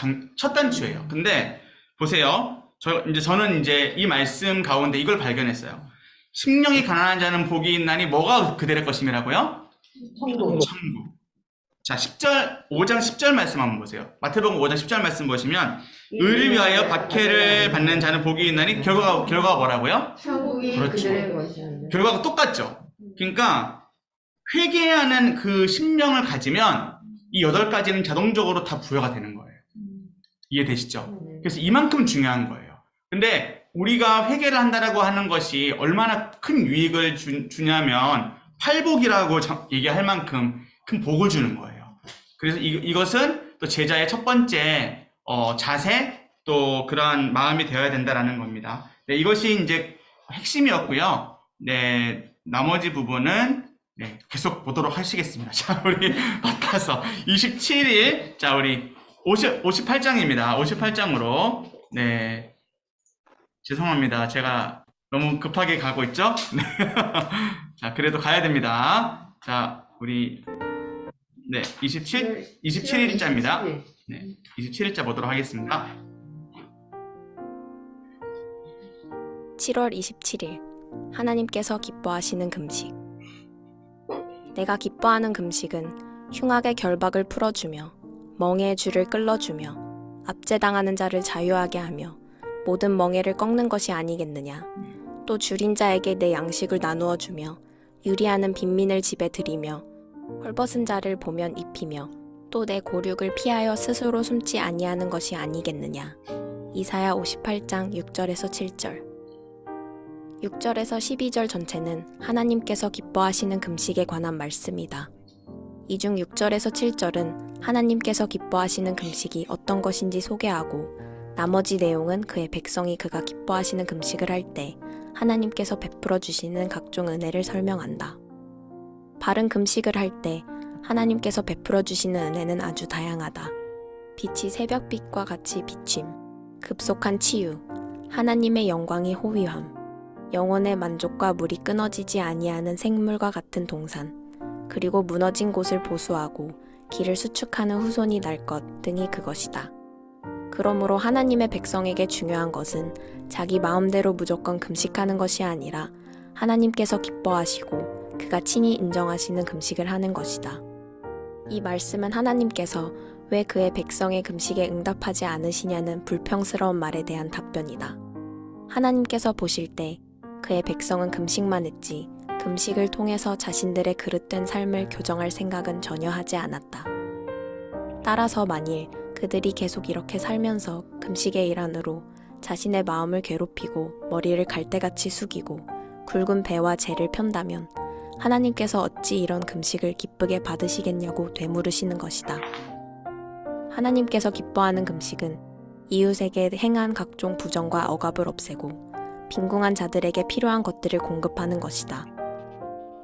A: 단추예요. 근데 보세요. 저는 이 말씀 가운데 이걸 발견했어요. 심령이 가난한 자는 복이 있나니 뭐가 그들의 것임이라고요?
C: 천국.
A: 천국. 자, 5장 10절 말씀 한번 보세요. 마태복음 5장 10절 말씀 보시면 의를 위하여 박해를 받는 자는 복이 있나니 결과가 뭐라고요?
C: 천국이
A: 그렇죠.
C: 그들의 것이었네.
A: 결과가 똑같죠. 그러니까 회개하는 그 심령을 가지면 이 8가지는 자동적으로 다 부여가 되는 거예요. 이해되시죠? 그래서 이만큼 중요한 거예요. 근데 우리가 회개를 한다라고 하는 것이 얼마나 큰 유익을 주냐면 팔복이라고 얘기할 만큼 큰 복을 주는 거예요. 그래서 이것은 또 제자의 첫 번째 자세, 또 그러한 마음이 되어야 된다라는 겁니다. 네, 이것이 이제 핵심이었고요. 네, 나머지 부분은 계속 보도록 하시겠습니다. 자, 우리 바꿔서 27일, 자, 우리 58장입니다. 58장으로, 네. 죄송합니다. 제가 너무 급하게 가고 있죠? 네. 자, 그래도 가야 됩니다. 자, 우리, 27일자입니다. 네, 27일자 보도록 하겠습니다.
G: 7월 27일 하나님께서 기뻐하시는 금식. 내가 기뻐하는 금식은 흉악의 결박을 풀어주며 멍에의 줄을 끌어주며 압제당하는 자를 자유하게 하며 모든 멍에를 꺾는 것이 아니겠느냐. 또 줄인 자에게 내 양식을 나누어 주며 유리하는 빈민을 집에 들이며 헐벗은 자를 보면 입히며 또 내 고륙을 피하여 스스로 숨지 아니하는 것이 아니겠느냐. 이사야 58장 6절에서 7절. 6절에서 12절 전체는 하나님께서 기뻐하시는 금식에 관한 말씀이다. 이 중 6절에서 7절은 하나님께서 기뻐하시는 금식이 어떤 것인지 소개하고, 나머지 내용은 그의 백성이 그가 기뻐하시는 금식을 할 때 하나님께서 베풀어 주시는 각종 은혜를 설명한다. 바른 금식을 할 때 하나님께서 베풀어 주시는 은혜는 아주 다양하다. 빛이 새벽빛과 같이 비침, 급속한 치유, 하나님의 영광이 호위함, 영혼의 만족과 물이 끊어지지 아니하는 생물과 같은 동산, 그리고 무너진 곳을 보수하고 길을 수축하는 후손이 날 것 등이 그것이다. 그러므로 하나님의 백성에게 중요한 것은 자기 마음대로 무조건 금식하는 것이 아니라 하나님께서 기뻐하시고 그가 친히 인정하시는 금식을 하는 것이다. 이 말씀은 하나님께서 왜 그의 백성의 금식에 응답하지 않으시냐는 불평스러운 말에 대한 답변이다. 하나님께서 보실 때 그의 백성은 금식만 했지 금식을 통해서 자신들의 그릇된 삶을 교정할 생각은 전혀 하지 않았다. 따라서 만일 그들이 계속 이렇게 살면서 금식의 일환으로 자신의 마음을 괴롭히고 머리를 갈대같이 숙이고 굵은 배와 재를 편다면 하나님께서 어찌 이런 금식을 기쁘게 받으시겠냐고 되물으시는 것이다. 하나님께서 기뻐하는 금식은 이웃에게 행한 각종 부정과 억압을 없애고 빈궁한 자들에게 필요한 것들을 공급하는 것이다.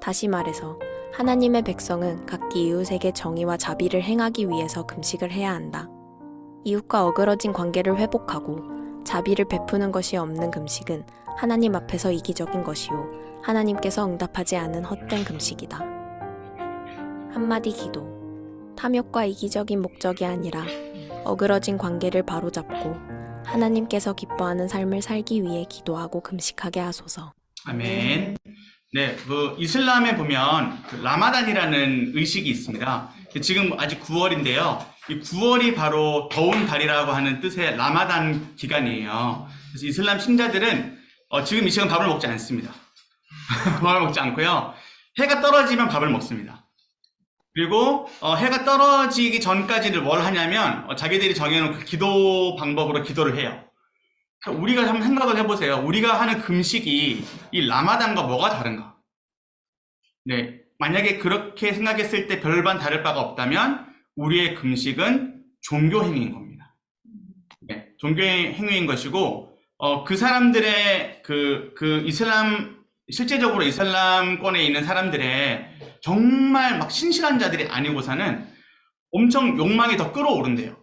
G: 다시 말해서 하나님의 백성은 각기 이웃에게 정의와 자비를 행하기 위해서 금식을 해야 한다. 이웃과 어그러진 관계를 회복하고 자비를 베푸는 것이 없는 금식은 하나님 앞에서 이기적인 것이요 하나님께서 응답하지 않은 헛된 금식이다. 한마디 기도. 탐욕과 이기적인 목적이 아니라 어그러진 관계를 바로잡고 하나님께서 기뻐하는 삶을 살기 위해 기도하고 금식하게 하소서.
A: 아멘. 네, 이슬람에 보면 라마단이라는 의식이 있습니다. 지금 아직 9월인데요. 이 9월이 바로 더운 달이라고 하는 뜻의 라마단 기간이에요. 그래서 이슬람 신자들은 지금 이 시간 밥을 먹지 않습니다. 밥을 먹지 않고요. 해가 떨어지면 밥을 먹습니다. 그리고 해가 떨어지기 전까지를 뭘 하냐면 자기들이 정해놓은 그 기도 방법으로 기도를 해요. 우리가 한번 생각을 해보세요. 우리가 하는 금식이 이 라마단과 뭐가 다른가? 네, 만약에 그렇게 생각했을 때 별반 다를 바가 없다면 우리의 금식은 종교 행위인 겁니다. 네, 종교 행위인 것이고 그 사람들의 그 이슬람 실제적으로 이슬람권에 있는 사람들의 정말 막 신실한 자들이 아니고서는 엄청 욕망이 더 끌어오른대요.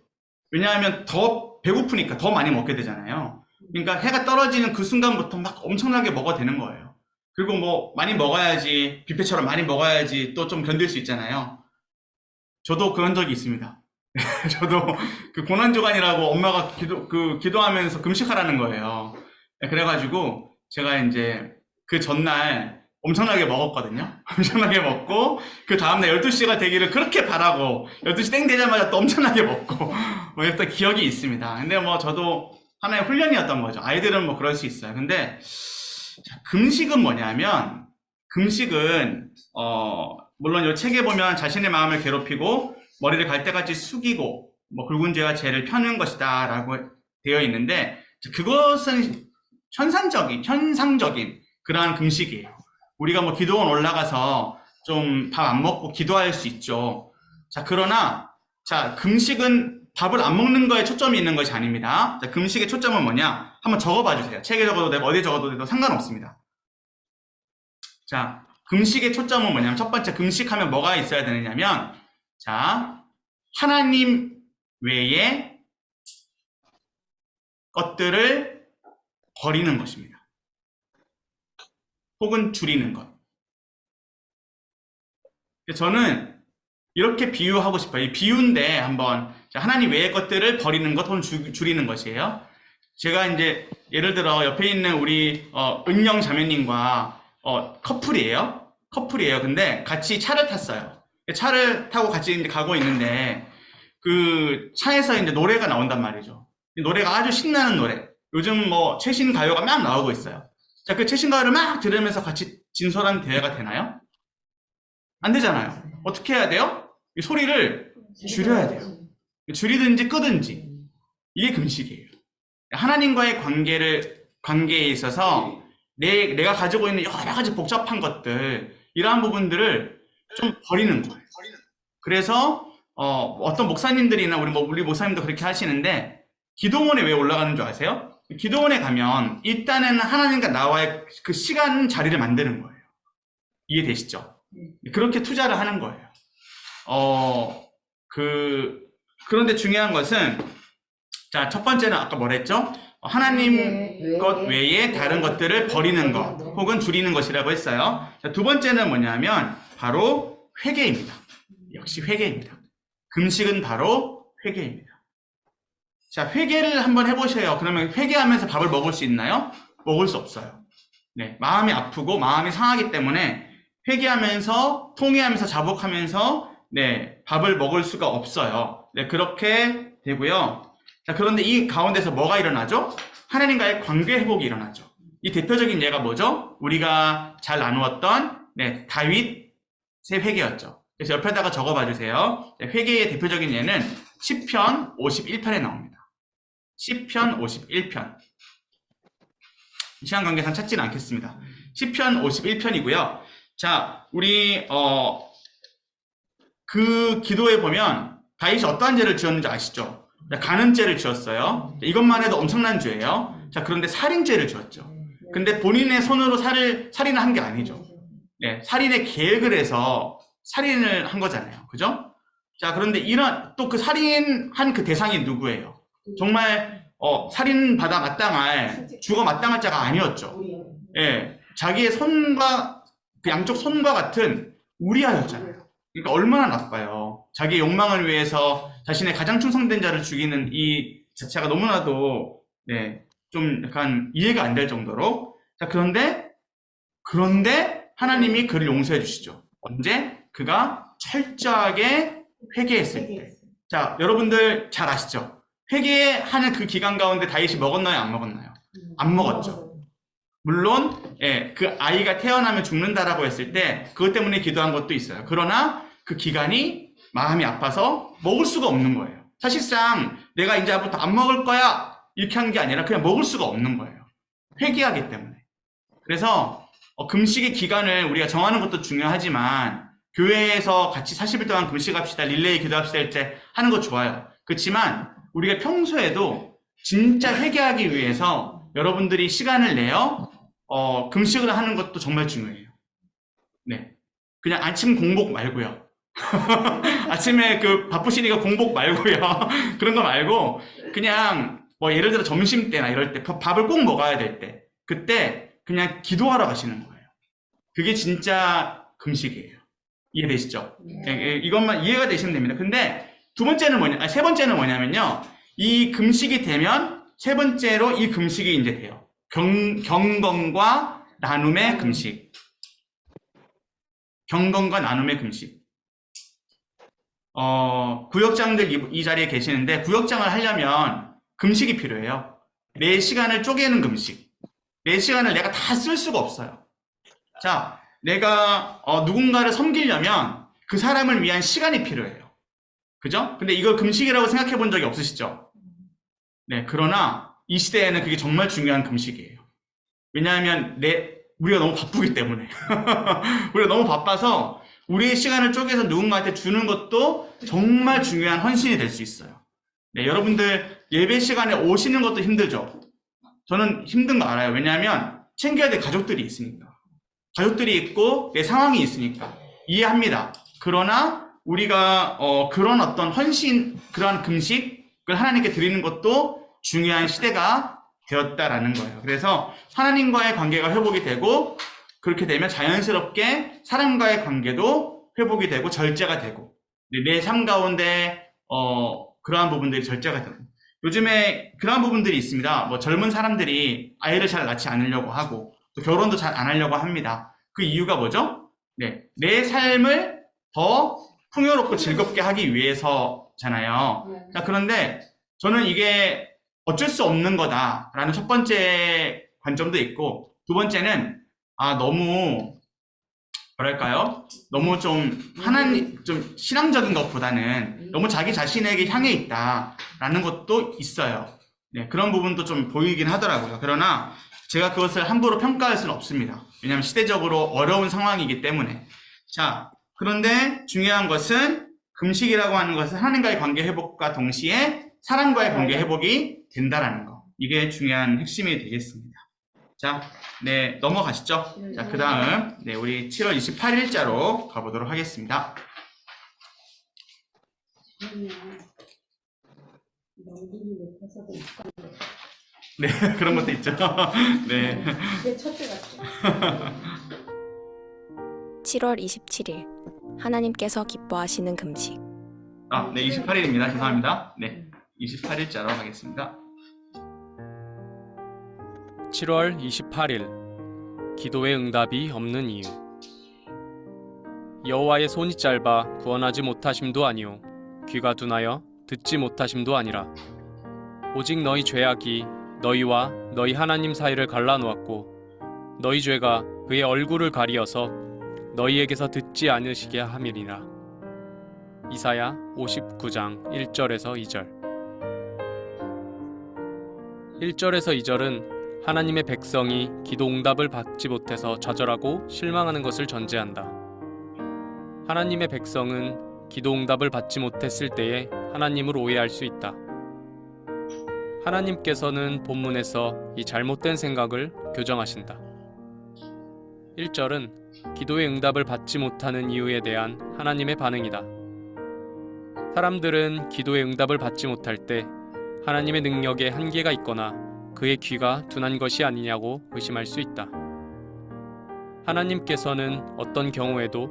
A: 왜냐하면 더 배고프니까 더 많이 먹게 되잖아요. 그러니까 해가 떨어지는 그 순간부터 막 엄청나게 먹어야 되는 거예요. 그리고 뭐 많이 먹어야지, 뷔페처럼 많이 먹어야지 또 좀 견딜 수 있잖아요. 저도 그런 적이 있습니다. 저도 그 고난주간이라고 엄마가 기도하면서 금식하라는 거예요. 그래가지고 제가 이제 그 전날 엄청나게 먹었거든요. 엄청나게 먹고 그 다음날 12시가 되기를 그렇게 바라고 12시 땡 되자마자 또 엄청나게 먹고 뭐 이랬던 기억이 있습니다. 근데 뭐 저도 하나의 훈련이었던 거죠. 아이들은 뭐 그럴 수 있어요. 근데 금식은 뭐냐면 금식은 물론 이 책에 보면 자신의 마음을 괴롭히고 머리를 갈대같이 숙이고 뭐 굵은 죄와 죄를 펴는 것이다 라고 되어 있는데 그것은 현상적인 그러한 금식이에요. 우리가 뭐 기도원 올라가서 좀 밥 안 먹고 기도할 수 있죠. 자, 그러나 금식은 밥을 안 먹는 거에 초점이 있는 것이 아닙니다. 자, 금식의 초점은 뭐냐? 한번 적어봐 주세요. 책에 적어도 되고 어디에 적어도 돼도 상관없습니다. 자, 금식의 초점은 뭐냐면 첫 번째 금식하면 뭐가 있어야 되느냐면 자, 하나님 외에 것들을 버리는 것입니다. 혹은 줄이는 것. 저는 이렇게 비유하고 싶어요. 이 비유인데 한번 하나님 외의 것들을 버리는 것 혹은 줄이는 것이에요. 제가 이제 예를 들어 옆에 있는 우리 은영 자매님과 커플이에요. 근데 같이 차를 탔어요. 차를 타고 같이 이제 가고 있는데 그 차에서 이제 노래가 나온단 말이죠. 노래가 아주 신나는 노래. 요즘 뭐 최신 가요가 막 나오고 있어요. 자, 그 최신 가요를 막 들으면서 같이 진솔한 대화가 되나요? 안 되잖아요. 어떻게 해야 돼요? 이 소리를 줄여야 돼요. 줄이든지 끄든지. 이게 금식이에요. 하나님과의 관계에 있어서 내가 가지고 있는 여러 가지 복잡한 것들, 이러한 부분들을 좀 버리는 거예요. 그래서 어떤 목사님들이나 우리 목사님도 그렇게 하시는데 기도원에 왜 올라가는 줄 아세요? 기도원에 가면 일단은 하나님과 나와의 그 시간 자리를 만드는 거예요. 이해되시죠? 그렇게 투자를 하는 거예요. 그런데 중요한 것은 자, 첫 번째는 아까 뭐랬죠? 하나님 것 외에 다른 것들을 버리는 것 혹은 줄이는 것이라고 했어요. 자, 두 번째는 뭐냐면 바로 회개입니다. 역시 회개입니다. 금식은 바로 회개입니다. 자, 회개를 한번 해보세요. 그러면 회개하면서 밥을 먹을 수 있나요? 먹을 수 없어요. 네, 마음이 아프고 마음이 상하기 때문에 회개하면서 통회하면서 자복하면서 네, 밥을 먹을 수가 없어요. 네, 그렇게 되고요. 자, 그런데 이 가운데서 뭐가 일어나죠? 하나님과의 관계 회복이 일어나죠. 이 대표적인 예가 뭐죠? 우리가 잘 나누었던 네, 다윗의 회개였죠. 그래서 옆에다가 적어봐 주세요. 네, 회개의 대표적인 예는 시편 51편에 나옵니다. 시편 51편. 시간 관계상 찾지는 않겠습니다. 시편 51편이고요. 자, 우리 그 기도에 보면 다윗이 어떠한 죄를 지었는지 아시죠? 간음죄를 지었어요. 이것만 해도 엄청난 죄예요. 자, 그런데 살인죄를 지었죠. 근데 본인의 손으로 살인을 한 게 아니죠. 네, 살인의 계획을 해서 살인을 한 거잖아요. 그죠? 자, 그런데 또 그 살인한 그 대상이 누구예요? 정말 살인받아 마땅할, 죽어 마땅할 자가 아니었죠. 예, 자기의 손과 그 양쪽 손과 같은 우리아였잖아요. 그러니까 얼마나 나빠요. 자기의 욕망을 위해서 자신의 가장 충성된 자를 죽이는 이 자체가 너무나도 네, 좀 약간 이해가 안 될 정도로. 자, 그런데 하나님이 그를 용서해 주시죠. 언제? 그가 철저하게 회개했을 때. 자, 여러분들 잘 아시죠? 회개하는 그 기간 가운데 다윗이 먹었나요? 안 먹었나요? 안 먹었죠. 물론 예, 그 아이가 태어나면 죽는다라고 했을 때 그것 때문에 기도한 것도 있어요. 그러나 그 기간이 마음이 아파서 먹을 수가 없는 거예요. 사실상 내가 이제부터 안 먹을 거야 이렇게 한 게 아니라 그냥 먹을 수가 없는 거예요. 회개하기 때문에. 그래서 금식의 기간을 우리가 정하는 것도 중요하지만 교회에서 같이 40일 동안 금식합시다, 릴레이 기도합시다 할 때 하는 거 좋아요. 그렇지만 우리가 평소에도 진짜 회개하기 위해서 여러분들이 시간을 내어 금식을 하는 것도 정말 중요해요. 네, 그냥 아침 공복 말고요. 아침에 그 바쁘시니까 공복 말고요. 그런 거 말고 그냥 뭐 예를 들어 점심 때나 이럴 때 밥을 꼭 먹어야 될 때 그때 그냥 기도하러 가시는 거예요. 그게 진짜 금식이에요. 이해되시죠? 네. 이것만 이해가 되시면 됩니다. 근데 세 번째는 뭐냐면요. 이 금식이 되면 세 번째로 이 금식이 이제 돼요. 경건과 나눔의 금식. 경건과 나눔의 금식. 구역장들 이 자리에 계시는데 구역장을 하려면 금식이 필요해요. 내 시간을 쪼개는 금식. 내 시간을 내가 다 쓸 수가 없어요. 자, 내가 누군가를 섬기려면 그 사람을 위한 시간이 필요해요. 그죠? 근데 이걸 금식이라고 생각해 본 적이 없으시죠? 네, 그러나 이 시대에는 그게 정말 중요한 금식이에요. 왜냐하면 우리가 너무 바쁘기 때문에. 우리가 너무 바빠서 우리의 시간을 쪼개서 누군가한테 주는 것도 정말 중요한 헌신이 될 수 있어요. 네, 여러분들 예배 시간에 오시는 것도 힘들죠? 저는 힘든 거 알아요. 왜냐하면 챙겨야 될 가족들이 있으니까. 가족들이 있고 내 상황이 있으니까 이해합니다. 그러나 우리가 그런 어떤 헌신, 그러한 금식을 하나님께 드리는 것도 중요한 시대가 되었다라는 거예요. 그래서 하나님과의 관계가 회복이 되고 그렇게 되면 자연스럽게 사람과의 관계도 회복이 되고 절제가 되고 내 삶 가운데 그러한 부분들이 절제가 되고 요즘에 그러한 부분들이 있습니다. 뭐 젊은 사람들이 아이를 잘 낳지 않으려고 하고 또 결혼도 잘 안 하려고 합니다. 그 이유가 뭐죠? 네, 내 삶을 더 풍요롭고 즐겁게 하기 위해서잖아요. 자, 그런데 저는 이게 어쩔 수 없는 거다라는 첫 번째 관점도 있고 두 번째는 너무 뭐랄까요? 너무 좀 좀 신앙적인 것보다는 너무 자기 자신에게 향해 있다라는 것도 있어요. 네, 그런 부분도 좀 보이긴 하더라고요. 그러나 제가 그것을 함부로 평가할 수는 없습니다. 왜냐하면 시대적으로 어려운 상황이기 때문에. 자, 그런데 중요한 것은 금식이라고 하는 것은 하나님과의 관계 회복과 동시에 사람과의 관계 회복이 된다라는 거. 이게 중요한 핵심이 되겠습니다. 자, 네, 넘어가시죠. 자, 그 다음, 네, 우리 7월 28일자로 가보도록 하겠습니다. 네, 그런 것도 있죠. 네.
G: 7월 27일 하나님께서 기뻐하시는 금식.
A: 네, 28일입니다. 죄송합니다. 네, 28일자로 하겠습니다.
H: 7월 28일 기도의 응답이 없는 이유. 여호와의 손이 짧아 구원하지 못하심도 아니요 귀가 둔하여 듣지 못하심도 아니라 오직 너희 죄악이 너희와 너희 하나님 사이를 갈라놓았고 너희 죄가 그의 얼굴을 가리어서 너희에게서 듣지 않으시게 함이니라. 이사야 59장 1절에서 2절. 1절에서 2절은 하나님의 백성이 기도 응답을 받지 못해서 좌절하고 실망하는 것을 전제한다. 하나님의 백성은 기도 응답을 받지 못했을 때에 하나님을 오해할 수 있다. 하나님께서는 본문에서 이 잘못된 생각을 교정하신다. 1절은 기도의 응답을 받지 못하는 이유에 대한 하나님의 반응이다. 사람들은 기도의 응답을 받지 못할 때 하나님의 능력에 한계가 있거나 그의 귀가 둔한 것이 아니냐고 의심할 수 있다. 하나님께서는 어떤 경우에도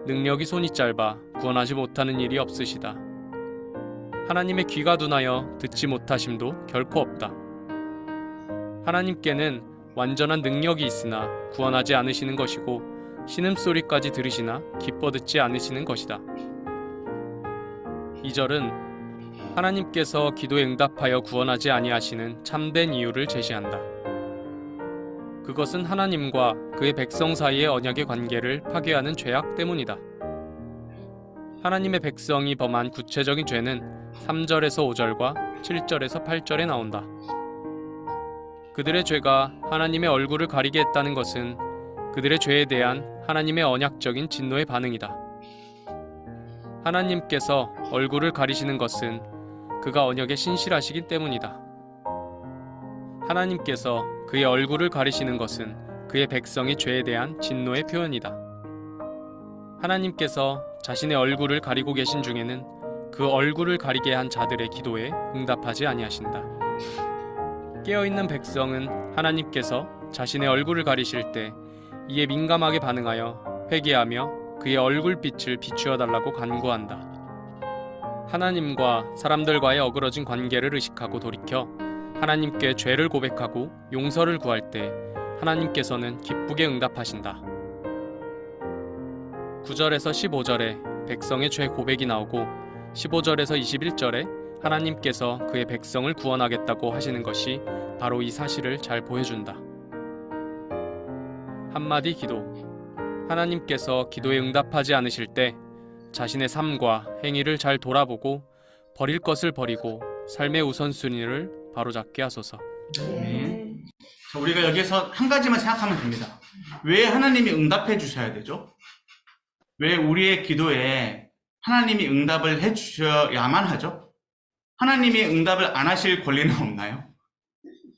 H: 능력이 손이 짧아 구원하지 못하는 일이 없으시다. 하나님의 귀가 둔하여 듣지 못하심도 결코 없다. 하나님께는 완전한 능력이 있으나 구원하지 않으시는 것이고 신음소리까지 들으시나 기뻐 듣지 않으시는 것이다. 2절은 하나님께서 기도에 응답하여 구원하지 아니하시는 참된 이유를 제시한다. 그것은 하나님과 그의 백성 사이의 언약의 관계를 파괴하는 죄악 때문이다. 하나님의 백성이 범한 구체적인 죄는 3절에서 5절과 7절에서 8절에 나온다. 그들의 죄가 하나님의 얼굴을 가리게 했다는 것은 그들의 죄에 대한 하나님의 언약적인 진노의 반응이다. 하나님께서 얼굴을 가리시는 것은 그가 언약에 신실하시기 때문이다. 하나님께서 그의 얼굴을 가리시는 것은 그의 백성의 죄에 대한 진노의 표현이다. 하나님께서 자신의 얼굴을 가리고 계신 중에는 그 얼굴을 가리게 한 자들의 기도에 응답하지 아니하신다. 깨어있는 백성은 하나님께서 자신의 얼굴을 가리실 때 이에 민감하게 반응하여 회개하며 그의 얼굴빛을 비추어 달라고 간구한다. 하나님과 사람들과의 어그러진 관계를 의식하고 돌이켜 하나님께 죄를 고백하고 용서를 구할 때 하나님께서는 기쁘게 응답하신다. 9절에서 15절에 백성의 죄 고백이 나오고 15절에서 21절에 하나님께서 그의 백성을 구원하겠다고 하시는 것이 바로 이 사실을 잘 보여준다. 한마디 기도. 하나님께서 기도에 응답하지 않으실 때 자신의 삶과 행위를 잘 돌아보고 버릴 것을 버리고 삶의 우선순위를 바로잡게 하소서.
A: 네. 자, 우리가 여기서 한 가지만 생각하면 됩니다. 왜 하나님이 응답해 주셔야 되죠? 왜 우리의 기도에 하나님이 응답을 해 주셔야만 하죠? 하나님이 응답을 안 하실 권리는 없나요?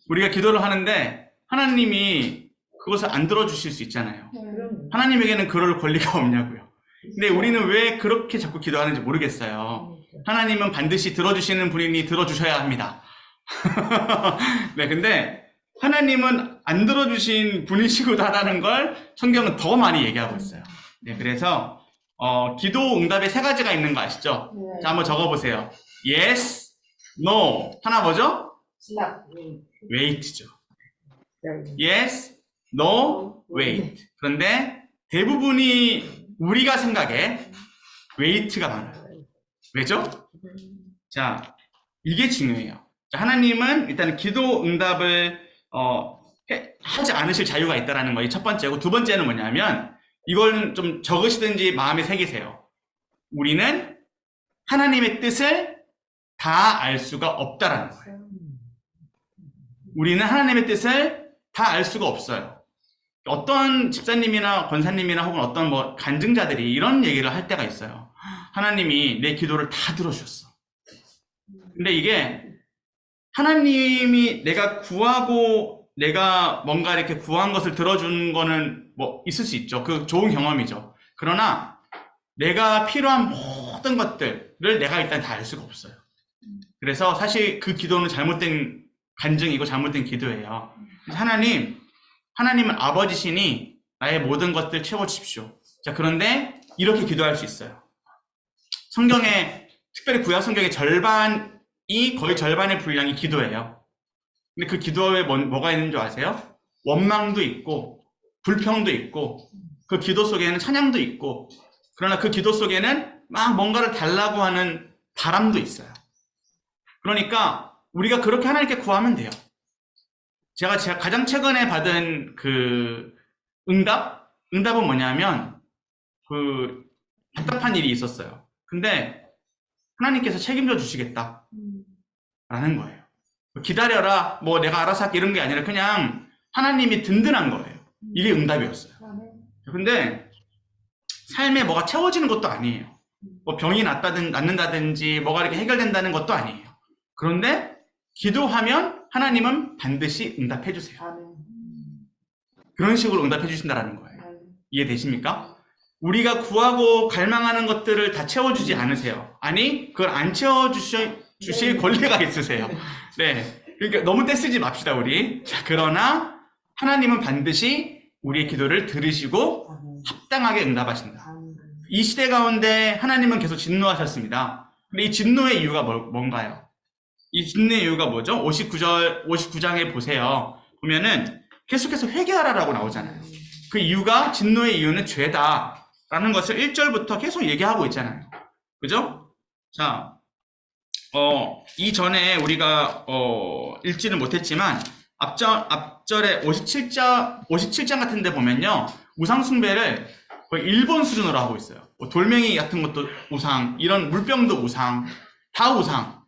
A: 우리가 기도를 하는데 하나님이 그것을 안 들어주실 수 있잖아요. 하나님에게는 그럴 권리가 없냐고요. 근데 우리는 왜 그렇게 자꾸 기도하는지 모르겠어요. 하나님은 반드시 들어주시는 분이니 들어주셔야 합니다. 네, 근데 하나님은 안 들어주신 분이시구나라는 걸 성경은 더 많이 얘기하고 있어요. 네, 그래서 기도 응답에 세 가지가 있는 거 아시죠?
C: 네.
A: 자, 한번 적어보세요. Yes, No. 하나 뭐죠? Wait죠. Yes, No, Wait. 그런데 대부분이 우리가 생각에 Wait가 많아요. 왜죠? 자, 이게 중요해요. 자, 하나님은 일단 기도 응답을 하지 않으실 자유가 있다는 거, 이 첫 번째고, 두 번째는 뭐냐면 이걸 좀 적으시든지 마음에 새기세요. 우리는 하나님의 뜻을 다 알 수가 없다라는 거예요. 우리는 하나님의 뜻을 다 알 수가 없어요. 어떤 집사님이나 권사님이나 혹은 어떤 뭐 간증자들이 이런 얘기를 할 때가 있어요. 하나님이 내 기도를 다 들어주셨어. 근데 이게 하나님이 내가 구하고 내가 뭔가 이렇게 구한 것을 들어준 거는 뭐 있을 수 있죠. 그 좋은 경험이죠. 그러나 내가 필요한 모든 것들을 내가 일단 다 알 수가 없어요. 그래서 사실 그 기도는 잘못된 간증이고 잘못된 기도예요. 하나님은 아버지시니 나의 모든 것들 채워주십시오. 자, 그런데 이렇게 기도할 수 있어요. 성경에 특별히 구약 성경의 절반이 거의 절반의 분량이 기도예요. 근데 그 기도에 뭐가 있는 줄 아세요? 원망도 있고 불평도 있고 그 기도 속에는 찬양도 있고 그러나 그 기도 속에는 막 뭔가를 달라고 하는 바람도 있어요. 그러니까 우리가 그렇게 하나님께 구하면 돼요. 제가 가장 최근에 받은 그 응답은 뭐냐면 그 답답한 일이 있었어요. 근데 하나님께서 책임져 주시겠다 라는 거예요. 기다려라, 뭐 내가 알아서 할게 이런 게 아니라 그냥 하나님이 든든한 거예요. 이게 응답이었어요. 근데 삶에 뭐가 채워지는 것도 아니에요. 뭐 병이 낫는다든지 뭐가 이렇게 해결된다는 것도 아니에요. 그런데 기도하면 하나님은 반드시 응답해 주세요. 그런 식으로 응답해 주신다는 거예요. 이해되십니까? 우리가 구하고 갈망하는 것들을 다 채워주지 않으세요. 아니, 그걸 안 채워주실 권리가 있으세요. 네. 그러니까 너무 떼쓰지 맙시다, 우리. 자, 그러나 하나님은 반드시 우리의 기도를 들으시고 합당하게 응답하신다. 이 시대 가운데 하나님은 계속 진노하셨습니다. 근데 이 진노의 이유가 뭔가요? 이 진노의 이유가 뭐죠? 59장에 보세요. 보면은 계속해서 회개하라라고 나오잖아요. 그 이유가, 진노의 이유는 죄다라는 것을 1절부터 계속 얘기하고 있잖아요. 그죠? 자, 이전에 우리가 읽지는 못했지만 앞절에 57장 같은 데 보면요, 우상숭배를 거의 일본 수준으로 하고 있어요. 뭐 돌멩이 같은 것도 우상, 이런 물병도 우상, 다 우상.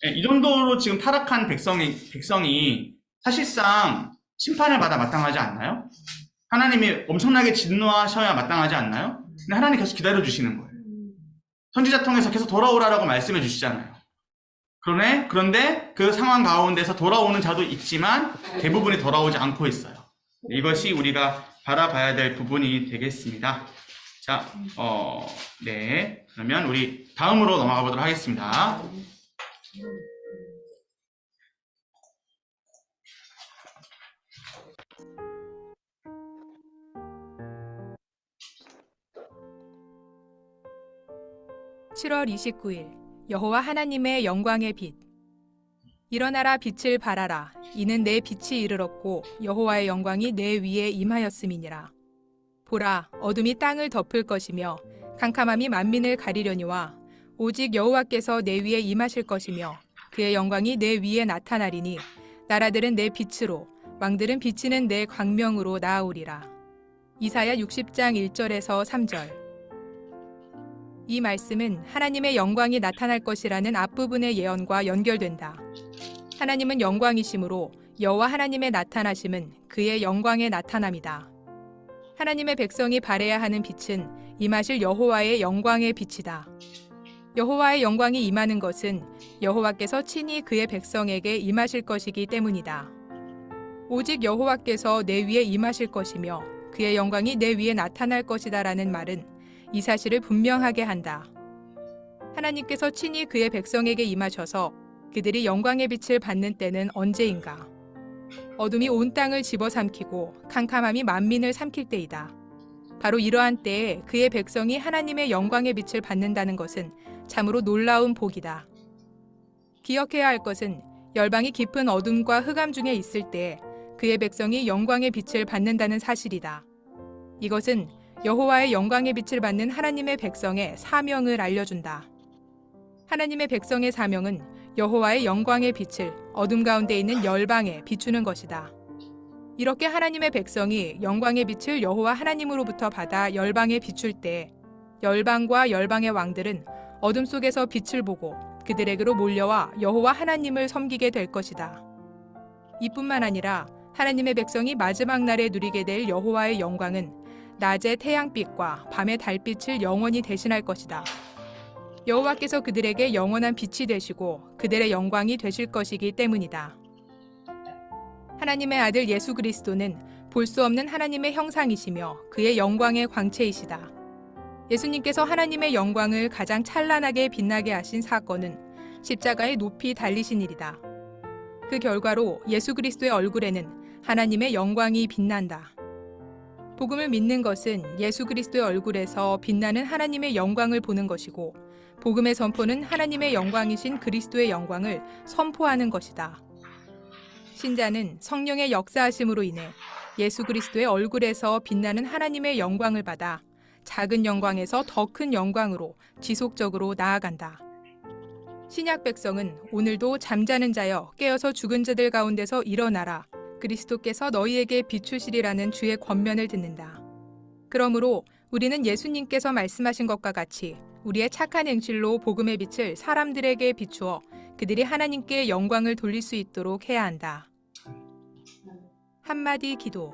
A: 이 정도로 지금 타락한 백성이 사실상 심판을 받아 마땅하지 않나요? 하나님이 엄청나게 진노하셔야 마땅하지 않나요? 근데 하나님 계속 기다려주시는 거예요. 선지자 통해서 계속 돌아오라라고 말씀해 주시잖아요. 그런데 그 상황 가운데서 돌아오는 자도 있지만 대부분이 돌아오지 않고 있어요. 이것이 우리가 바라봐야 될 부분이 되겠습니다. 자, 네. 그러면 우리 다음으로 넘어가 보도록 하겠습니다.
I: 7월 29일 여호와 하나님의 영광의 빛. 일어나라, 빛을 발하라. 이는 내 빛이 이르렀고 여호와의 영광이 내 위에 임하였음이니라. 보라, 어둠이 땅을 덮을 것이며 캄캄함이 만민을 가리려니와 오직 여호와께서 내 위에 임하실 것이며 그의 영광이 내 위에 나타나리니 나라들은 내 빛으로, 왕들은 비치는 내 광명으로 나아오리라. 이사야 60장 1절에서 3절. 이 말씀은 하나님의 영광이 나타날 것이라는 앞부분의 예언과 연결된다. 하나님은 영광이시므로 여호와 하나님의 나타나심은 그의 영광의 나타남이다. 하나님의 백성이 발해야 하는 빛은 임하실 여호와의 영광의 빛이다. 여호와의 영광이 임하는 것은 여호와께서 친히 그의 백성에게 임하실 것이기 때문이다. 오직 여호와께서 내 위에 임하실 것이며 그의 영광이 내 위에 나타날 것이다라는 말은 이 사실을 분명하게 한다. 하나님께서 친히 그의 백성에게 임하셔서 그들이 영광의 빛을 받는 때는 언제인가? 어둠이 온 땅을 집어삼키고 캄캄함이 만민을 삼킬 때이다. 바로 이러한 때에 그의 백성이 하나님의 영광의 빛을 받는다는 것은 참으로 놀라운 복이다. 기억해야 할 것은 열방이 깊은 어둠과 흑암 중에 있을 때 그의 백성이 영광의 빛을 받는다는 사실이다. 이것은 여호와의 영광의 빛을 받는 하나님의 백성의 사명을 알려준다. 하나님의 백성의 사명은 여호와의 영광의 빛을 어둠 가운데 있는 열방에 비추는 것이다. 이렇게 하나님의 백성이 영광의 빛을 여호와 하나님으로부터 받아 열방에 비출 때 열방과 열방의 왕들은 어둠 속에서 빛을 보고 그들에게로 몰려와 여호와 하나님을 섬기게 될 것이다. 이뿐만 아니라 하나님의 백성이 마지막 날에 누리게 될 여호와의 영광은 낮의 태양빛과 밤의 달빛을 영원히 대신할 것이다. 여호와께서 그들에게 영원한 빛이 되시고 그들의 영광이 되실 것이기 때문이다. 하나님의 아들 예수 그리스도는 볼 수 없는 하나님의 형상이시며 그의 영광의 광채이시다. 예수님께서 하나님의 영광을 가장 찬란하게 빛나게 하신 사건은 십자가에 높이 달리신 일이다. 그 결과로 예수 그리스도의 얼굴에는 하나님의 영광이 빛난다. 복음을 믿는 것은 예수 그리스도의 얼굴에서 빛나는 하나님의 영광을 보는 것이고 복음의 선포는 하나님의 영광이신 그리스도의 영광을 선포하는 것이다. 신자는 성령의 역사하심으로 인해 예수 그리스도의 얼굴에서 빛나는 하나님의 영광을 받아 작은 영광에서 더 큰 영광으로 지속적으로 나아간다. 신약 백성은 오늘도 잠자는 자여 깨어서 죽은 자들 가운데서 일어나라. 그리스도께서 너희에게 비추시리라는 주의 권면을 듣는다. 그러므로 우리는 예수님께서 말씀하신 것과 같이 우리의 착한 행실로 복음의 빛을 사람들에게 비추어 그들이 하나님께 영광을 돌릴 수 있도록 해야 한다. 한마디 기도.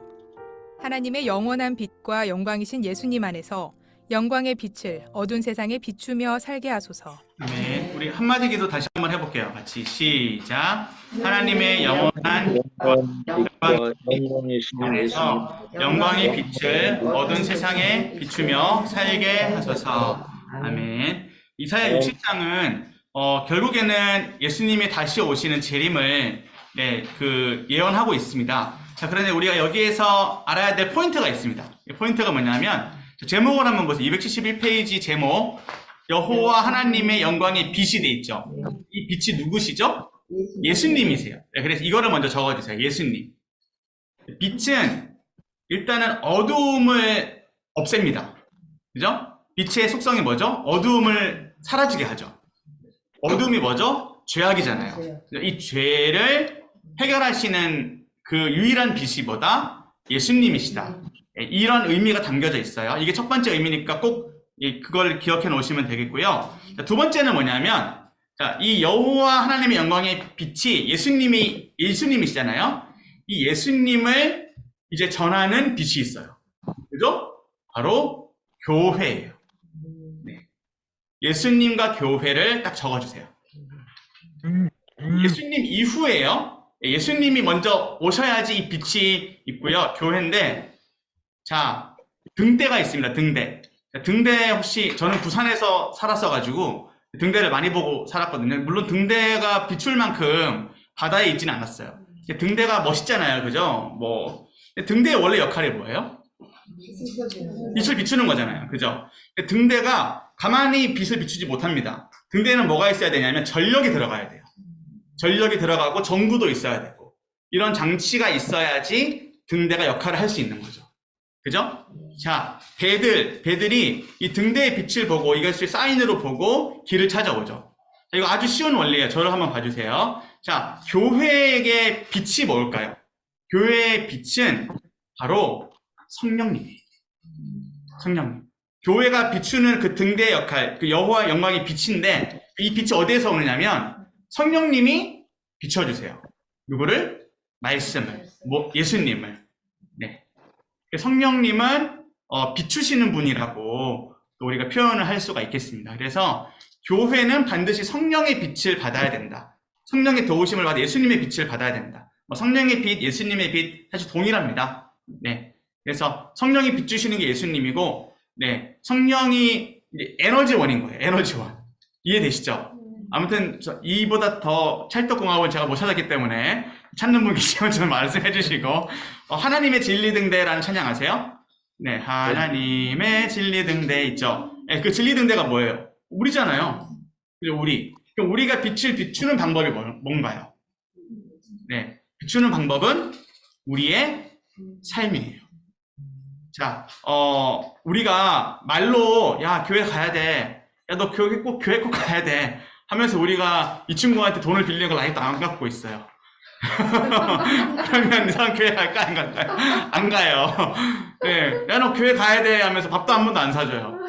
I: 하나님의 영원한 빛과 영광이신 예수님 안에서 영광의 빛을 어두운 세상에 비추며 살게 하소서.
A: 아멘. 우리 한마디 기도 다시 한번 해볼게요. 같이 시작. 하나님의 영원한
D: 영광이신
A: 안에서 영광의 빛을 어두운 세상에 비추며 살게 하소서. 아멘. 이사야 60장은 결국에는 예수님이 다시 오시는 재림을 예언하고 있습니다. 자, 그런데 우리가 여기에서 알아야 될 포인트가 있습니다. 이 포인트가 뭐냐면 제목을 한번 보세요. 271페이지 제목. 여호와 하나님의 영광의 빛이 돼 있죠. 이 빛이 누구시죠? 예수님이세요. 그래서 이거를 먼저 적어주세요. 예수님. 빛은 일단은 어두움을 없앱니다. 그죠? 빛의 속성이 뭐죠? 어두움을 사라지게 하죠. 어두움이 뭐죠? 죄악이잖아요. 이 죄를 해결하시는 그 유일한 빛이 뭐다? 예수님이시다. 이런 의미가 담겨져 있어요. 이게 첫 번째 의미니까 꼭 그걸 기억해 놓으시면 되겠고요. 두 번째는 뭐냐면, 이 여호와 하나님의 영광의 빛이 예수님이시잖아요. 이 예수님을 이제 전하는 빛이 있어요. 그죠? 바로 교회예요. 네. 예수님과 교회를 딱 적어주세요. 예수님 이후에요. 예수님이 먼저 오셔야지 이 빛이 있고요. 교회인데, 자, 등대가 있습니다. 등대. 등대 혹시, 저는 부산에서 살았어가지고 등대를 많이 보고 살았거든요. 물론 등대가 비출 만큼 바다에 있지는 않았어요. 등대가 멋있잖아요. 그죠? 등대의 원래 역할이 뭐예요? 빛을 비추는 거잖아요. 그죠? 등대가 가만히 빛을 비추지 못합니다. 등대에는 뭐가 있어야 되냐면 전력이 들어가야 돼요. 전력이 들어가고 전구도 있어야 되고, 이런 장치가 있어야지 등대가 역할을 할 수 있는 거죠. 그죠? 자, 배들이 이 등대의 빛을 보고 이것을 사인으로 보고 길을 찾아오죠. 자, 이거 아주 쉬운 원리예요. 저를 한번 봐주세요. 자, 교회에게 빛이 뭘까요? 교회의 빛은 바로 성령님이에요. 성령님. 교회가 비추는 그 등대의 역할, 그 여호와 영광의 빛인데, 이 빛이 어디에서 오느냐면 성령님이 비춰주세요. 누구를? 말씀을. 예수님을. 네. 성령님은 비추시는 분이라고 또 우리가 표현을 할 수가 있겠습니다. 그래서 교회는 반드시 성령의 빛을 받아야 된다. 성령의 도우심을 받아 예수님의 빛을 받아야 된다. 성령의 빛, 예수님의 빛 사실 동일합니다. 네. 그래서 성령이 비추시는 게 예수님이고, 네, 성령이 에너지원인 거예요. 에너지원. 이해되시죠? 아무튼 이보다 더 찰떡궁합은 제가 못 찾았기 때문에 찾는 분 계시면 좀 말씀해 주시고, 하나님의 진리 등대라는 찬양 아세요? 네, 하나님의 진리 등대 있죠. 네, 그 진리 등대가 뭐예요? 우리잖아요. 그죠? 그럼 우리가 빛을 비추는 방법이 뭔가요? 네, 비추는 방법은 우리의 삶이에요. 자, 우리가 말로 야, 교회 가야 돼. 야, 너 교회 꼭 가야 돼. 하면서 우리가 이 친구한테 돈을 빌리는 걸 아직도 안 갚고 있어요. 그러면 이 사람 교회 갈까 안 갈까요? 안 가요. 네, 야, 너 교회 가야 돼 하면서 밥도 한 번도 안 사줘요.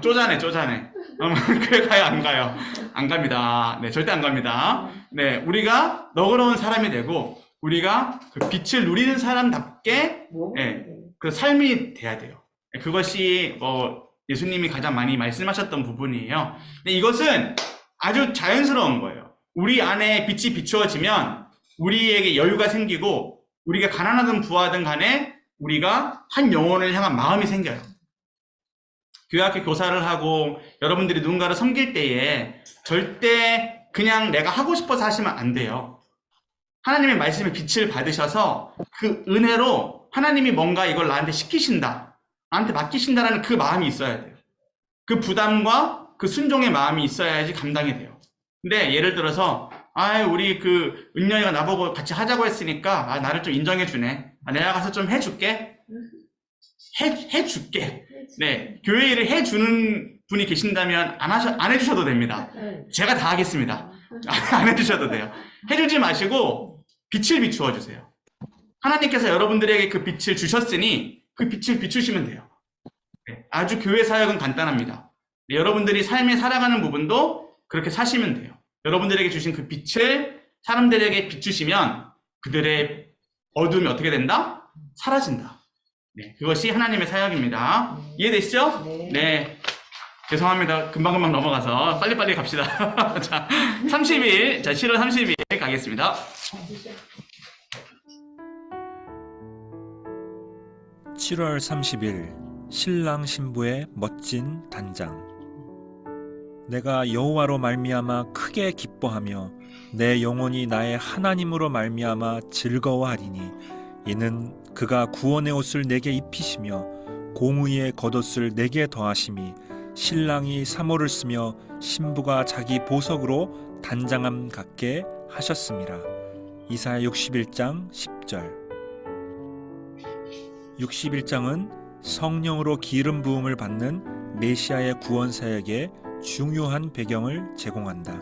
A: 쪼잔해. 교회 가요, 안 가요? 안 갑니다. 네, 절대 안 갑니다. 네, 우리가 너그러운 사람이 되고, 우리가 그 빛을 누리는 사람답게, 네, 그 삶이 돼야 돼요. 그것이 예수님이 가장 많이 말씀하셨던 부분이에요. 근데 이것은 아주 자연스러운 거예요. 우리 안에 빛이 비추어지면 우리에게 여유가 생기고, 우리가 가난하든 부하든 간에 우리가 한 영혼을 향한 마음이 생겨요. 교회학교 교사를 하고 여러분들이 누군가를 섬길 때에 절대 그냥 내가 하고 싶어서 하시면 안 돼요. 하나님의 말씀의 빛을 받으셔서 그 은혜로 하나님이 뭔가 이걸 나한테 시키신다, 나한테 맡기신다라는 그 마음이 있어야 돼요. 그 부담과 그 순종의 마음이 있어야지 감당이 돼요. 근데 예를 들어서 우리 그 은영이가 나보고 같이 하자고 했으니까 나를 좀 인정해 주네. 내가 가서 좀 해줄게. 해줄게. 네, 교회 일을 해주는 분이 계신다면 안 해주셔도 됩니다. 제가 다 하겠습니다. 안 해주셔도 돼요. 해주지 마시고 빛을 비추어 주세요. 하나님께서 여러분들에게 그 빛을 주셨으니 그 빛을 비추시면 돼요. 네, 아주 교회 사역은 간단합니다. 네, 여러분들이 삶에 살아가는 부분도 그렇게 사시면 돼요. 여러분들에게 주신 그 빛을 사람들에게 비추시면 그들의 어둠이 어떻게 된다? 사라진다. 네, 그것이 하나님의 사역입니다. 이해되시죠? 네. 죄송합니다. 금방금방 넘어가서 빨리빨리 갑시다. 자, 30일, 7월 30일 가겠습니다.
J: 7월 30일 신랑 신부의 멋진 단장. 내가 여호와로 말미암아 크게 기뻐하며 내 영혼이 나의 하나님으로 말미암아 즐거워하리니 이는 그가 구원의 옷을 내게 입히시며 공의의 겉옷을 내게 더하심이 신랑이 사모를 쓰며 신부가 자기 보석으로 단장함 같게 하셨음이라. 이사야 61장 10절. 61장은 성령으로 기름 부음을 받는 메시아의 구원 사역에 중요한 배경을 제공한다.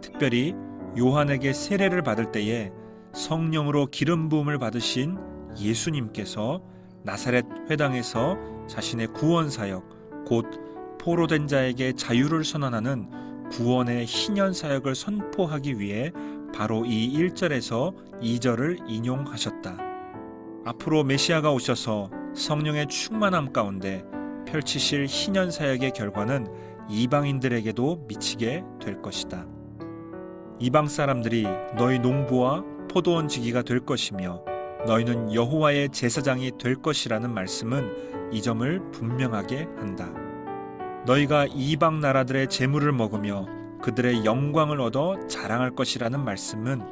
J: 특별히 요한에게 세례를 받을 때에 성령으로 기름 부음을 받으신 예수님께서 나사렛 회당에서 자신의 구원 사역, 곧 포로된 자에게 자유를 선언하는 구원의 희년 사역을 선포하기 위해 바로 이 1절에서 2절을 인용하셨다. 앞으로 메시아가 오셔서 성령의 충만함 가운데 펼치실 희년 사역의 결과는 이방인들에게도 미치게 될 것이다. 이방 사람들이 너희 농부와 포도원 지기가 될 것이며 너희는 여호와의 제사장이 될 것이라는 말씀은 이 점을 분명하게 한다. 너희가 이방 나라들의 재물을 먹으며 그들의 영광을 얻어 자랑할 것이라는 말씀은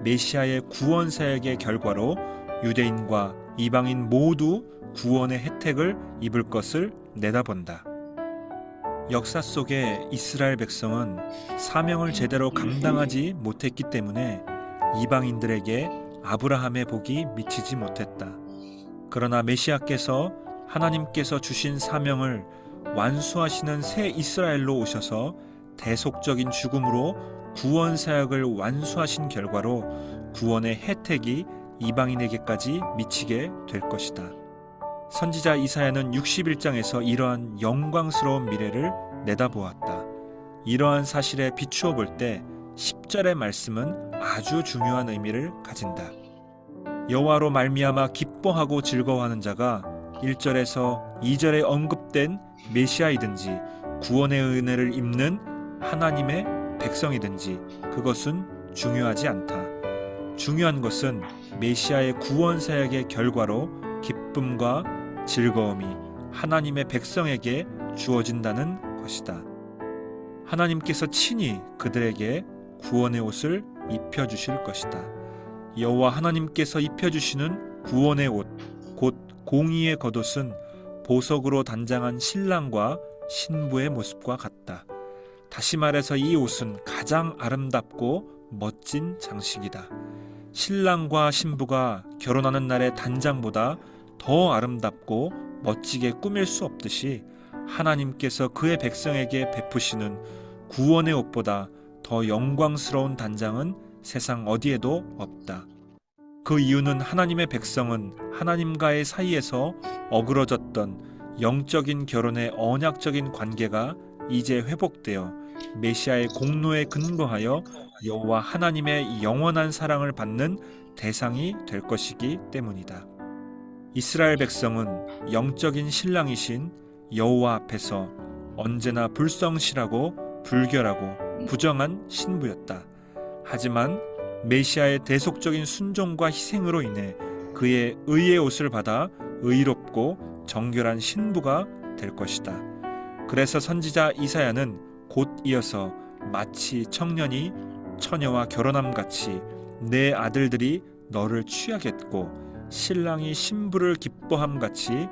J: 메시아의 구원 사역의 결과로 유대인과 이방인 모두 구원의 혜택을 입을 것을 내다본다. 역사 속에 이스라엘 백성은 사명을 제대로 감당하지 못했기 때문에 이방인들에게 아브라함의 복이 미치지 못했다. 그러나 메시아께서 하나님께서 주신 사명을 완수하시는 새 이스라엘로 오셔서 대속적인 죽음으로 구원 사역을 완수하신 결과로 구원의 혜택이 이방인에게까지 미치게 될 것이다. 선지자 이사야는 61장에서 이러한 영광스러운 미래를 내다보았다. 이러한 사실에 비추어 볼 때 10절의 말씀은 아주 중요한 의미를 가진다. 여호와로 말미암아 기뻐하고 즐거워하는 자가 1절에서 2절에 언급된 메시아이든지 구원의 은혜를 입는 하나님의 백성이든지 그것은 중요하지 않다. 중요한 것은 메시아의 구원 사역의 결과로 기쁨과 즐거움이 하나님의 백성에게 주어진다는 것이다. 하나님께서 친히 그들에게 구원의 옷을 입혀주실 것이다. 여호와 하나님께서 입혀주시는 구원의 옷, 곧 공의의 겉옷은 보석으로 단장한 신랑과 신부의 모습과 같다. 다시 말해서 이 옷은 가장 아름답고 멋진 장식이다. 신랑과 신부가 결혼하는 날의 단장보다 더 아름답고 멋지게 꾸밀 수 없듯이 하나님께서 그의 백성에게 베푸시는 구원의 옷보다 더 영광스러운 단장은 세상 어디에도 없다. 그 이유는 하나님의 백성은 하나님과의 사이에서 어그러졌던 영적인 결혼의 언약적인 관계가 이제 회복되어 메시아의 공로에 근거하여 여호와 하나님의 영원한 사랑을 받는 대상이 될 것이기 때문이다. 이스라엘 백성은 영적인 신랑이신 여호와 앞에서 언제나 불성실하고 불결하고 부정한 신부였다. 하지만 메시아의 대속적인 순종과 희생으로 인해 그의 의의 옷을 받아 의롭고 정결한 신부가 될 것이다. 그래서 선지자 이사야는 곧 이어서 마치 청년이 처녀와 결혼함같이 내 아들들이 너를 취하겠고 신랑이 신부를 기뻐함같이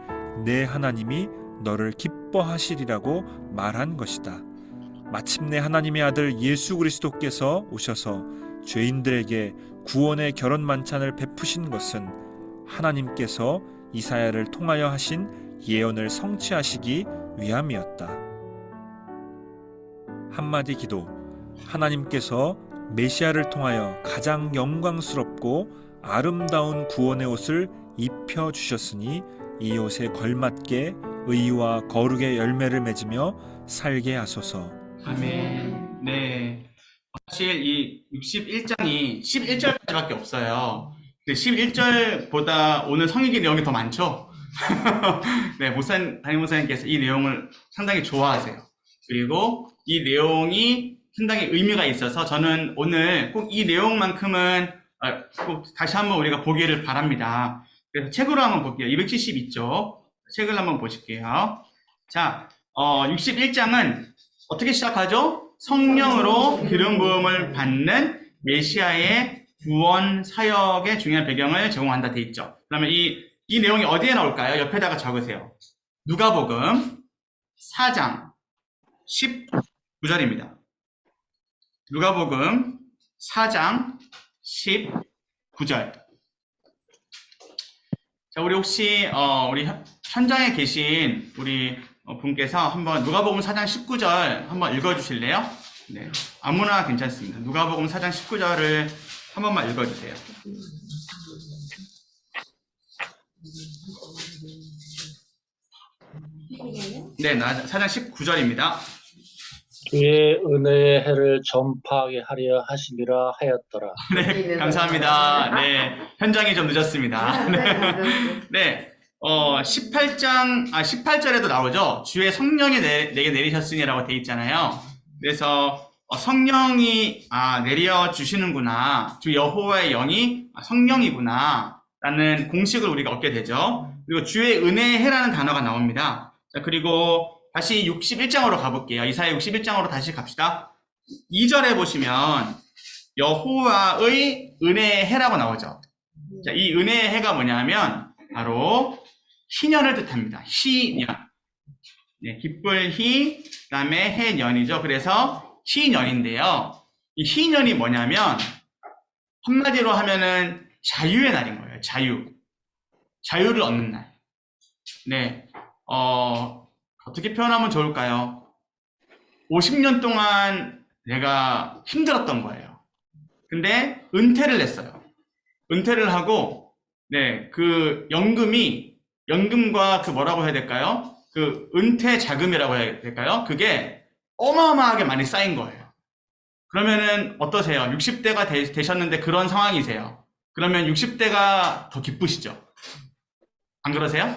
J: 내 하나님이 너를 기뻐하시리라고 말한 것이다. 마침내 하나님의 아들 예수 그리스도께서 오셔서 죄인들에게 구원의 결혼 만찬을 베푸신 것은 하나님께서 이사야를 통하여 하신 예언을 성취하시기 위함이었다. 한마디 기도. 하나님께서 메시아를 통하여 가장 영광스럽고 아름다운 구원의 옷을 입혀 주셨으니 이 옷에 걸맞게 의와 거룩의 열매를 맺으며 살게 하소서.
A: 아멘. 네. 사실 이 61장이 11절까지밖에 없어요. 11절보다 오늘 성익의 내용이 더 많죠? 네, 담임 목사님께서 이 내용을 상당히 좋아하세요. 그리고 이 내용이 상당히 의미가 있어서 저는 오늘 꼭 이 내용만큼은 꼭 다시 한번 우리가 보기를 바랍니다. 그래서 책으로 한번 볼게요. 272쪽. 책을 한번 보실게요. 자, 61장은 어떻게 시작하죠? 성령으로 기름 부음을 받는 메시아의 구원 사역의 중요한 배경을 제공한다 돼 있죠. 그러면 이 내용이 어디에 나올까요? 옆에다가 적으세요. 누가복음 4장 19절입니다. 누가복음 4장 19절. 자, 우리 혹시 우리 현장에 계신 우리 분께서 한번 누가복음 4장 19절 한번 읽어주실래요? 네, 아무나 괜찮습니다. 누가복음 4장 19절을 한 번만 읽어주세요. 네, 4장 19절입니다.
D: 주의 은혜의 해를 전파하게 하려 하시리라 하였더라.
A: 네, 감사합니다. 네, 현장이 좀 늦었습니다. 네, 18절에도 나오죠. 주의 성령이 내게 내리셨으니라고 돼 있잖아요. 그래서 성령이 내려 주시는구나. 주 여호와의 영이 성령이구나. 라는 공식을 우리가 얻게 되죠. 그리고 주의 은혜의 해라는 단어가 나옵니다. 자, 그리고 다시 61장으로 가볼게요. 이사야 61장으로 다시 갑시다. 2절에 보시면 여호와의 은혜의 해라고 나오죠. 자, 이 은혜의 해가 뭐냐면 바로 희년을 뜻합니다. 희년. 네, 기쁠 희, 그 다음에 해년이죠. 그래서 희년인데요. 이 희년이 뭐냐면 한마디로 하면은 자유의 날인 거예요. 자유를 얻는 날. 네, 어떻게 표현하면 좋을까요? 50년 동안 내가 힘들었던 거예요. 근데 은퇴를 냈어요. 은퇴를 하고, 네, 그 연금과 그 뭐라고 해야 될까요? 그 은퇴 자금이라고 해야 될까요? 그게 어마어마하게 많이 쌓인 거예요. 그러면은 어떠세요? 60대가 되셨는데 그런 상황이세요. 그러면 60대가 더 기쁘시죠? 안 그러세요?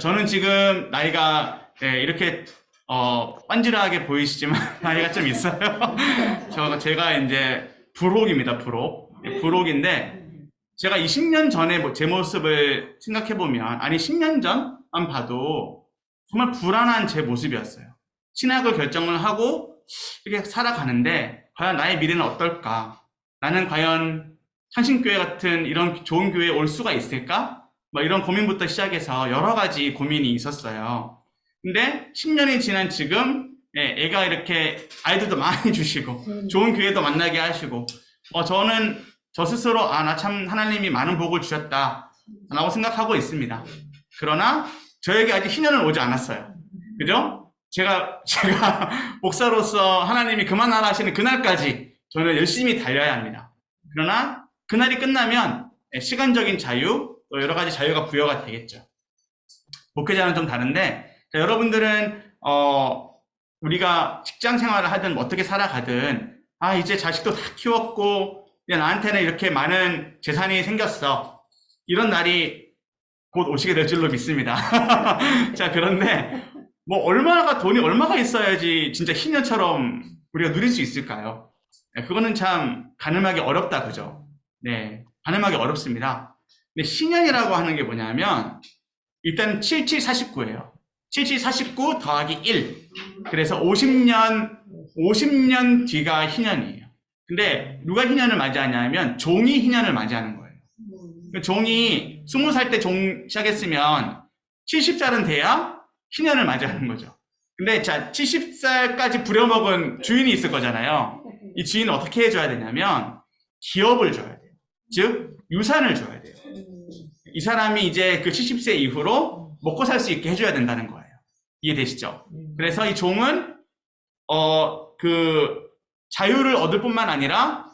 A: 저는 지금 나이가 이렇게 빤질하게 보이시지만 나이가 좀 있어요. 제가 이제 불혹입니다. 불혹인데 제가 20년 전에 제 모습을 생각해보면 10년 전만 봐도 정말 불안한 제 모습이었어요. 신학을 결정을 하고 이렇게 살아가는데 과연 나의 미래는 어떨까? 나는 과연 창신교회 같은 이런 좋은 교회에 올 수가 있을까? 이런 고민부터 시작해서 여러 가지 고민이 있었어요. 근데 10년이 지난 지금 애가 이렇게 아이들도 많이 주시고 좋은 교회도 만나게 하시고 저는 저 스스로 나 참 하나님이 많은 복을 주셨다 라고 생각하고 있습니다. 그러나 저에게 아직 희년은 오지 않았어요. 그죠? 제가 목사로서 하나님이 그만하라 하시는 그날까지 저는 열심히 달려야 합니다. 그러나 그날이 끝나면 시간적인 자유, 또 여러 가지 자유가 부여가 되겠죠. 목회자는 좀 다른데, 자, 여러분들은 우리가 직장 생활을 하든 어떻게 살아가든 이제 자식도 다 키웠고 이제 나한테는 이렇게 많은 재산이 생겼어. 이런 날이 곧 오시게 될 줄로 믿습니다. 자, 그런데 돈이 얼마가 있어야지 진짜 희년처럼 우리가 누릴 수 있을까요? 그거는 참 가늠하기 어렵다, 그죠? 네, 가늠하기 어렵습니다. 근데 신년이라고 하는 게 뭐냐면 일단 7749예요. 7749 더하기 1. 그래서 50년 뒤가 희년이에요. 근데 누가 희년을 맞이하냐면 종이 희년을 맞이하는 거예요. 종이 20살 때 종 시작했으면 70살은 돼야 희년을 맞이하는 거죠. 근데 자, 70살까지 부려먹은 주인이 있을 거잖아요. 이 주인은 어떻게 해줘야 되냐면 기업을 줘야 돼요. 즉 유산을 줘야 돼요. 이 사람이 이제 그 70세 이후로 먹고 살 수 있게 해줘야 된다는 거예요. 이해되시죠? 그래서 이 종은 그 자유를 얻을 뿐만 아니라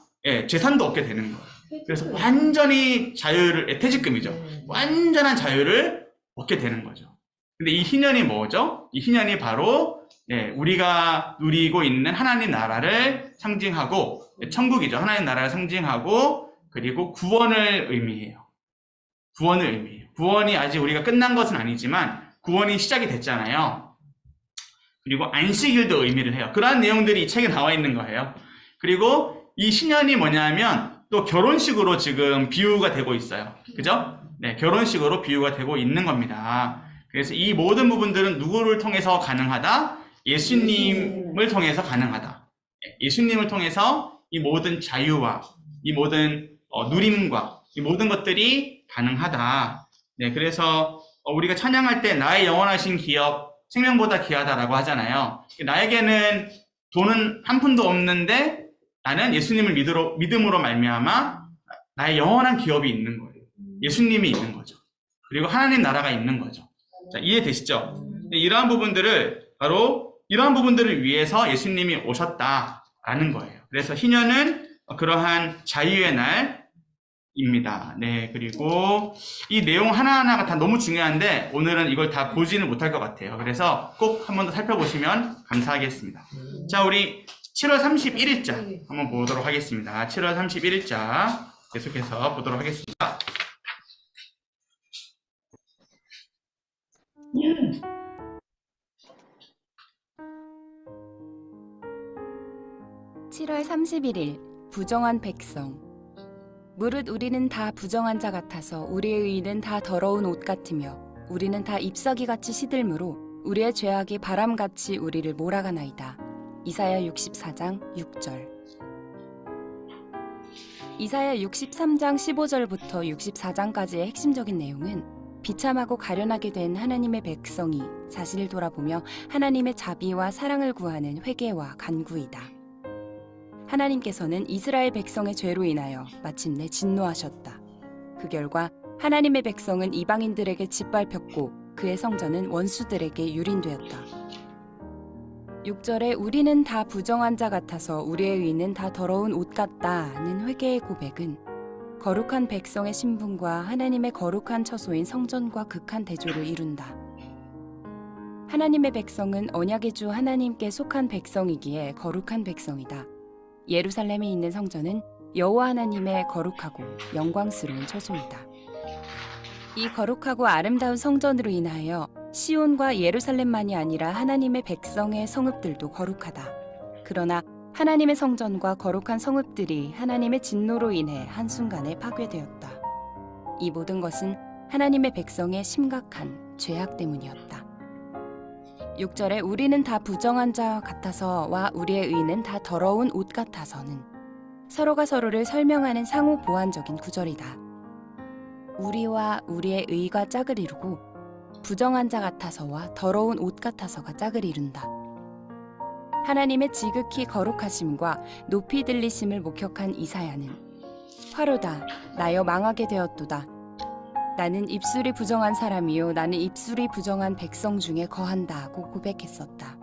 A: 재산도 얻게 되는 거예요. 그래서 완전히 자유를, 퇴직금이죠. 완전한 자유를 얻게 되는 거죠. 근데 이 희년이 뭐죠? 이 희년이 바로 우리가 누리고 있는 하나님 나라를 상징하고, 천국이죠. 하나님 나라를 상징하고, 그리고 구원을 의미해요. 구원을 의미해요. 구원이 아직 우리가 끝난 것은 아니지만 구원이 시작이 됐잖아요. 그리고 안식일도 의미를 해요. 그러한 내용들이 이 책에 나와 있는 거예요. 그리고 이 신년이 뭐냐면 또 결혼식으로 지금 비유가 되고 있어요. 그죠? 네, 결혼식으로 비유가 되고 있는 겁니다. 그래서 이 모든 부분들은 누구를 통해서 가능하다? 예수님을 통해서 가능하다. 예수님을 통해서 이 모든 자유와 이 모든 누림과 이 모든 것들이 가능하다. 네, 그래서 우리가 찬양할 때 나의 영원하신 기업, 생명보다 귀하다라고 하잖아요. 나에게는 돈은 한 푼도 없는데 나는 예수님을 믿음으로 말미암아 나의 영원한 기업이 있는 거예요. 예수님이 있는 거죠. 그리고 하나님 나라가 있는 거죠. 자, 이해되시죠? 이러한 부분들을 바로 이러한 부분들을 위해서 예수님이 오셨다라는 거예요. 그래서 희년은 그러한 자유의 날입니다. 네, 그리고 이 내용 하나하나가 다 너무 중요한데 오늘은 이걸 다 보지는 못할 것 같아요. 그래서 꼭 한 번 더 살펴보시면 감사하겠습니다. 자, 우리 7월 31일자 한번 보도록 하겠습니다. 7월 31일자 계속해서 보도록 하겠습니다.
K: (7월 31일) 부정한 백성. 무릇 우리는 다 부정한 자 같아서 우리의 의는 다 더러운 옷 같으며 우리는 다 잎사귀같이 시들므로 우리의 죄악이 바람같이 우리를 몰아가나이다. 이사야 64장 6절. 이사야 63장 15절부터 64장까지의 핵심적인 내용은 비참하고 가련하게 된 하나님의 백성이 자신을 돌아보며 하나님의 자비와 사랑을 구하는 회개와 간구이다. 하나님께서는 이스라엘 백성의 죄로 인하여 마침내 진노하셨다. 그 결과 하나님의 백성은 이방인들에게 짓밟혔고 그의 성전은 원수들에게 유린되었다. 6절에 우리는 다 부정한 자 같아서 우리의 의는 다 더러운 옷 같다는 회개의 고백은 거룩한 백성의 신분과 하나님의 거룩한 처소인 성전과 극한 대조를 이룬다. 하나님의 백성은 언약의 주 하나님께 속한 백성이기에 거룩한 백성이다. 예루살렘에 있는 성전은 여호와 하나님의 거룩하고 영광스러운 처소이다. 이 거룩하고 아름다운 성전으로 인하여 시온과 예루살렘만이 아니라 하나님의 백성의 성읍들도 거룩하다. 그러나 하나님의 성전과 거룩한 성읍들이 하나님의 진노로 인해 한순간에 파괴되었다. 이 모든 것은 하나님의 백성의 심각한 죄악 때문이었다. 6절에 우리는 다 부정한 자 같아서와 우리의 의는 다 더러운 옷 같아서는 서로가 서로를 설명하는 상호 보완적인 구절이다. 우리와 우리의 의가 짝을 이루고 부정한 자 같아서와 더러운 옷 같아서가 짝을 이룬다. 하나님의 지극히 거룩하심과 높이 들리심을 목격한 이사야는 화로다 나여 망하게 되었도다. 나는 입술이 부정한 사람이요 나는 입술이 부정한 백성 중에 거한다 하고 고백했었다.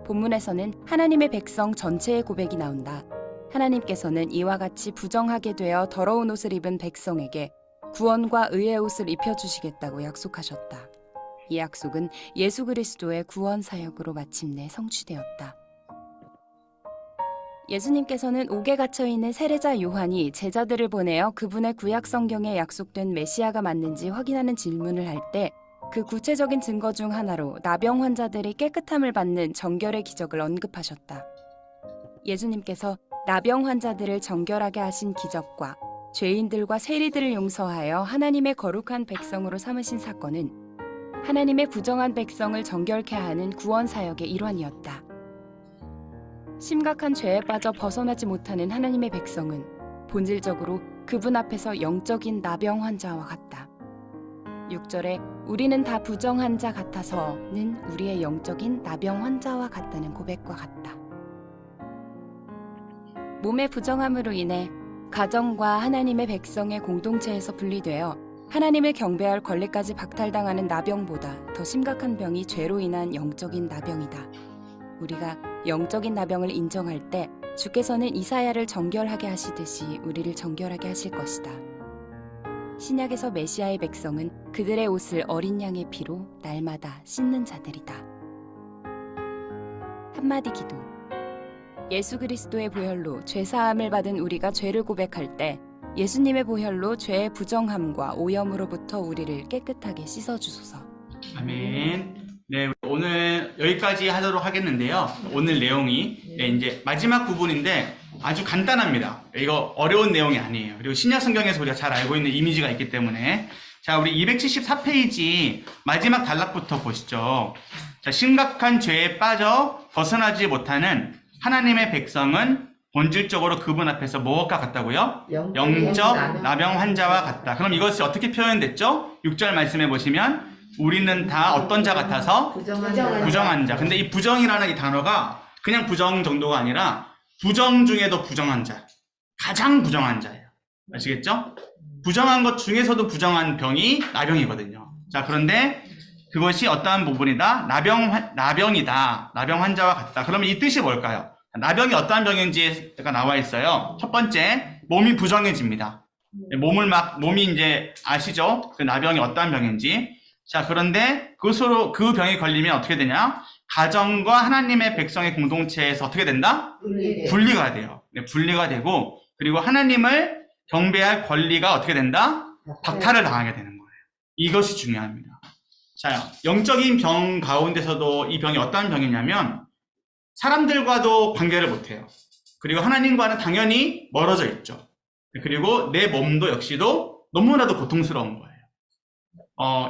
K: 본문에서는 하나님의 백성 전체의 고백이 나온다. 하나님께서는 이와 같이 부정하게 되어 더러운 옷을 입은 백성에게 구원과 의의 옷을 입혀주시겠다고 약속하셨다. 이 약속은 예수 그리스도의 구원 사역으로 마침내 성취되었다. 예수님께서는 옥에 갇혀있는 세례자 요한이 제자들을 보내어 그분의 구약 성경에 약속된 메시아가 맞는지 확인하는 질문을 할 때 그 구체적인 증거 중 하나로 나병 환자들이 깨끗함을 받는 정결의 기적을 언급하셨다. 예수님께서 나병 환자들을 정결하게 하신 기적과 죄인들과 세리들을 용서하여 하나님의 거룩한 백성으로 삼으신 사건은 하나님의 부정한 백성을 정결케 하는 구원 사역의 일환이었다. 심각한 죄에 빠져 벗어나지 못하는 하나님의 백성은 본질적으로 그분 앞에서 영적인 나병 환자와 같다. 6절에 우리는 다 부정한 자 같아서는 우리의 영적인 나병 환자와 같다는 고백과 같다. 몸의 부정함으로 인해 가정과 하나님의 백성의 공동체에서 분리되어 하나님을 경배할 권리까지 박탈당하는 나병보다 더 심각한 병이 죄로 인한 영적인 나병이다. 우리가 영적인 나병을 인정할 때 주께서는 이사야를 정결하게 하시듯이 우리를 정결하게 하실 것이다. 신약에서 메시아의 백성은 그들의 옷을 어린 양의 피로 날마다 씻는 자들이다. 한마디 기도. 예수 그리스도의 보혈로 죄사함을 받은 우리가 죄를 고백할 때 예수님의 보혈로 죄의 부정함과 오염으로부터 우리를 깨끗하게 씻어주소서.
A: 아멘. 네, 오늘 여기까지 하도록 하겠는데요. 오늘 내용이 이제 마지막 부분인데 아주 간단합니다. 이거 어려운 내용이 아니에요. 그리고 신약 성경에서 우리가 잘 알고 있는 이미지가 있기 때문에 자, 우리 274페이지 마지막 단락부터 보시죠. 자, 심각한 죄에 빠져 벗어나지 못하는 하나님의 백성은 본질적으로 그분 앞에서 무엇과 같다고요? 영적 나병 환자와 같다. 그럼 이것이 어떻게 표현됐죠? 6절 말씀해 보시면 우리는 다 어떤 자 같아서? 부정한 자. 근데 이 부정이라는 이 단어가 그냥 부정 정도가 아니라 부정 중에도 부정한 자. 가장 부정한 자예요. 아시겠죠? 부정한 것 중에서도 부정한 병이 나병이거든요. 자, 그런데 그것이 어떠한 부분이다? 나병이다. 나병 환자와 같다. 그러면 이 뜻이 뭘까요? 나병이 어떠한 병인지가 나와 있어요. 첫 번째, 몸이 부정해집니다. 몸이 이제 아시죠? 그 나병이 어떠한 병인지. 자, 그런데 그 병이 걸리면 어떻게 되냐? 가정과 하나님의 백성의 공동체에서 어떻게 된다? 분리가 돼요. 네, 분리가 되고, 그리고 하나님을 경배할 권리가 어떻게 된다? 박탈을 당하게 되는 거예요. 이것이 중요합니다. 자, 영적인 병 가운데서도 이 병이 어떠한 병이냐면, 사람들과도 관계를 못해요. 그리고 하나님과는 당연히 멀어져 있죠. 그리고 내 몸도 역시도 너무나도 고통스러운 거예요.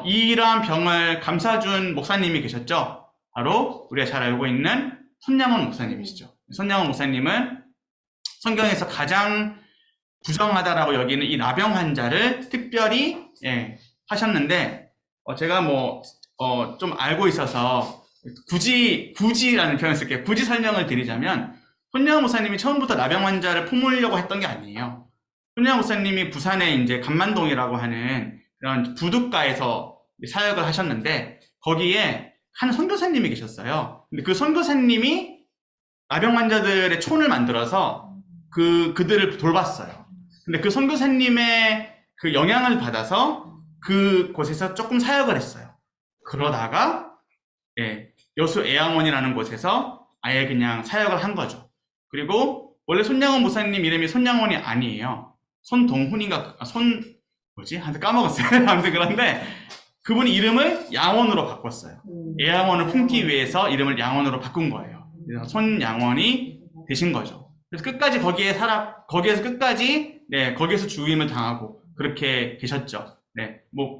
A: 이러한 병을 감싸준 목사님이 계셨죠. 바로 우리가 잘 알고 있는 손양원 목사님이시죠. 손양원 목사님은 성경에서 가장 부정하다라고 여기는 이 나병 환자를 특별히 하셨는데 제가 좀 알고 있어서 굳이라는 표현을 쓸게요. 굳이 설명을 드리자면 손양원 목사님이 처음부터 나병 환자를 품으려고 했던 게 아니에요. 손양원 목사님이 부산에 이제 감만동이라고 하는 그런 부둣가에서 사역을 하셨는데 거기에 한 선교사님이 계셨어요. 근데 그 선교사님이 나병 환자들의 촌을 만들어서 그들을 돌봤어요. 근데 그 선교사님의 그 영향을 받아서 그곳에서 조금 사역을 했어요. 그러다가 여수 애양원이라는 곳에서 아예 그냥 사역을 한 거죠. 그리고 원래 손양원 목사님 이름이 손양원이 아니에요. 손동훈인가 한테 까먹었어요. 아무튼 그런데 그분이 이름을 양원으로 바꿨어요. 애양원을 품기 위해서 이름을 양원으로 바꾼 거예요. 그래서 손양원이 되신 거죠. 그래서 끝까지 거기에서 끝까지 거기에서 죽임을 당하고 그렇게 계셨죠.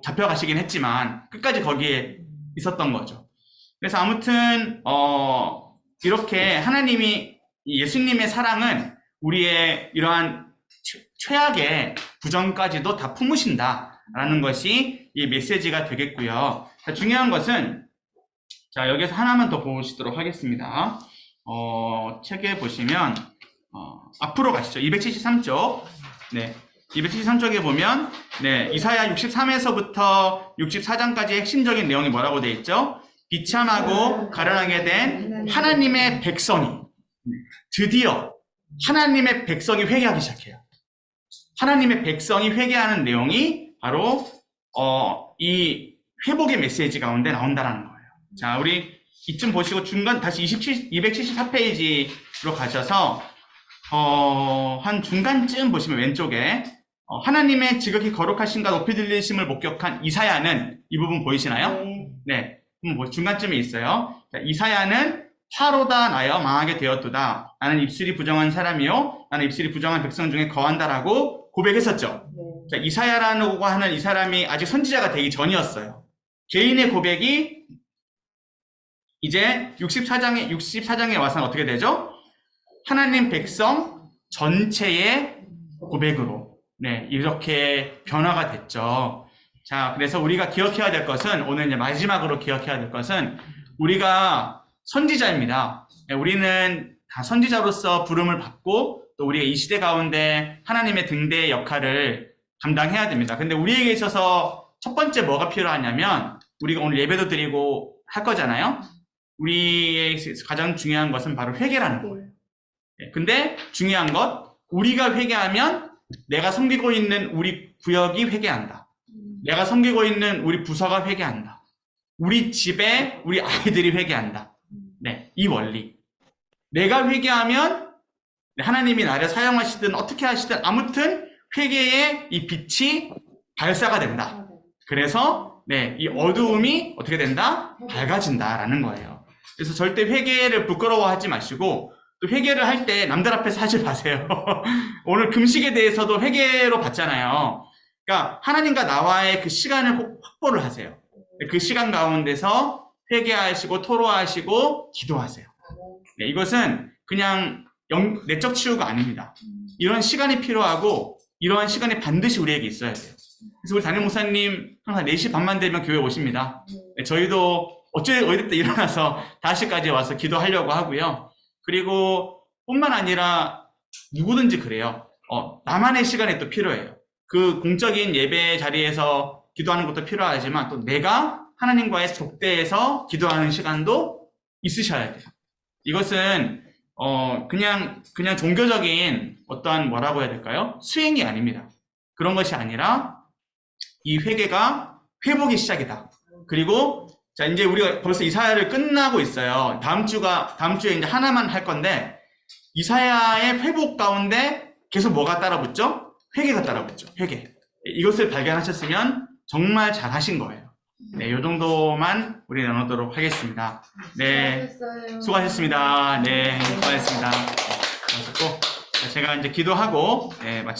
A: 잡혀가시긴 했지만 끝까지 거기에 있었던 거죠. 그래서 아무튼 이렇게 하나님이 예수님의 사랑은 우리의 이러한 최악의 부정까지도 다 품으신다라는 것이 이 메시지가 되겠고요. 자, 중요한 것은 자 여기서 하나만 더 보시도록 하겠습니다. 책에 보시면 앞으로 가시죠. 273쪽. 273쪽에 보면 이사야 63에서부터 64장까지 핵심적인 내용이 뭐라고 되어 있죠? 비참하고 가련하게 된 하나님의 백성이 드디어 하나님의 백성이 회개하기 시작해요. 하나님의 백성이 회개하는 내용이 바로 이 회복의 메시지 가운데 나온다는 거예요. 자, 우리 이쯤 보시고 중간 다시 274페이지로 가셔서 한 중간쯤 보시면 왼쪽에 하나님의 지극히 거룩하신가 높이 들리심을 목격한 이사야는 이 부분 보이시나요? 중간쯤에 있어요. 자, 이사야는 화로다 나여 망하게 되었도다. 나는 입술이 부정한 사람이요 나는 입술이 부정한 백성 중에 거한다라고 고백했었죠. 자, 이사야라고 하는 이 사람이 아직 선지자가 되기 전이었어요. 개인의 고백이 이제 64장에 와서는 어떻게 되죠? 하나님 백성 전체의 고백으로 이렇게 변화가 됐죠. 자, 그래서 우리가 기억해야 될 것은, 오늘 이제 마지막으로 기억해야 될 것은, 우리가 선지자입니다. 우리는 다 선지자로서 부름을 받고, 또 우리가 이 시대 가운데 하나님의 등대의 역할을 감당해야 됩니다. 근데 우리에게 있어서 첫 번째 뭐가 필요하냐면, 우리가 오늘 예배도 드리고 할 거잖아요. 우리의 가장 중요한 것은 바로 회개라는 거예요. 근데 중요한 것, 우리가 회개하면 내가 섬기고 있는 우리 구역이 회개한다. 내가 섬기고 있는 우리 부서가 회개한다. 우리 집에 우리 아이들이 회개한다. 네, 이 원리. 내가 회개하면 하나님이 나를 사용하시든 어떻게 하시든 아무튼 회개의 이 빛이 발사가 된다. 그래서 네, 이 어두움이 어떻게 된다? 밝아진다라는 거예요. 그래서 절대 회개를 부끄러워하지 마시고, 또 회개를 할 때 남들 앞에서 하지 마세요. 오늘 금식에 대해서도 회개로 봤잖아요. 그러니까 하나님과 나와의 그 시간을 꼭 확보를 하세요. 그 시간 가운데서 회개하시고 토로하시고 기도하세요. 네, 이것은 그냥 내적 치유가 아닙니다. 이런 시간이 필요하고 이러한 시간이 반드시 우리에게 있어야 돼요. 그래서 우리 담임 목사님 항상 4시 반만 되면 교회 오십니다. 네, 저희도 어쨌든 일어나서 5시까지 와서 기도하려고 하고요. 그리고 뿐만 아니라 누구든지 그래요. 나만의 시간이 또 필요해요. 그 공적인 예배 자리에서 기도하는 것도 필요하지만 또 내가 하나님과의 독대에서 기도하는 시간도 있으셔야 돼요. 이것은 그냥 종교적인 어떠한 뭐라고 해야 될까요? 수행이 아닙니다. 그런 것이 아니라 이 회개가 회복의 시작이다. 그리고 자, 이제 우리가 벌써 이사야를 끝나고 있어요. 다음 주에 이제 하나만 할 건데, 이사야의 회복 가운데 계속 뭐가 따라붙죠? 회개가 따라붙죠. 회개. 이것을 발견하셨으면 정말 잘 하신 거예요. 네, 요 정도만 우리 나누도록 하겠습니다. 네. 수고하셨습니다. 네, 수고하셨습니다. 수고하셨고, 제가 이제 기도하고, 네, 마치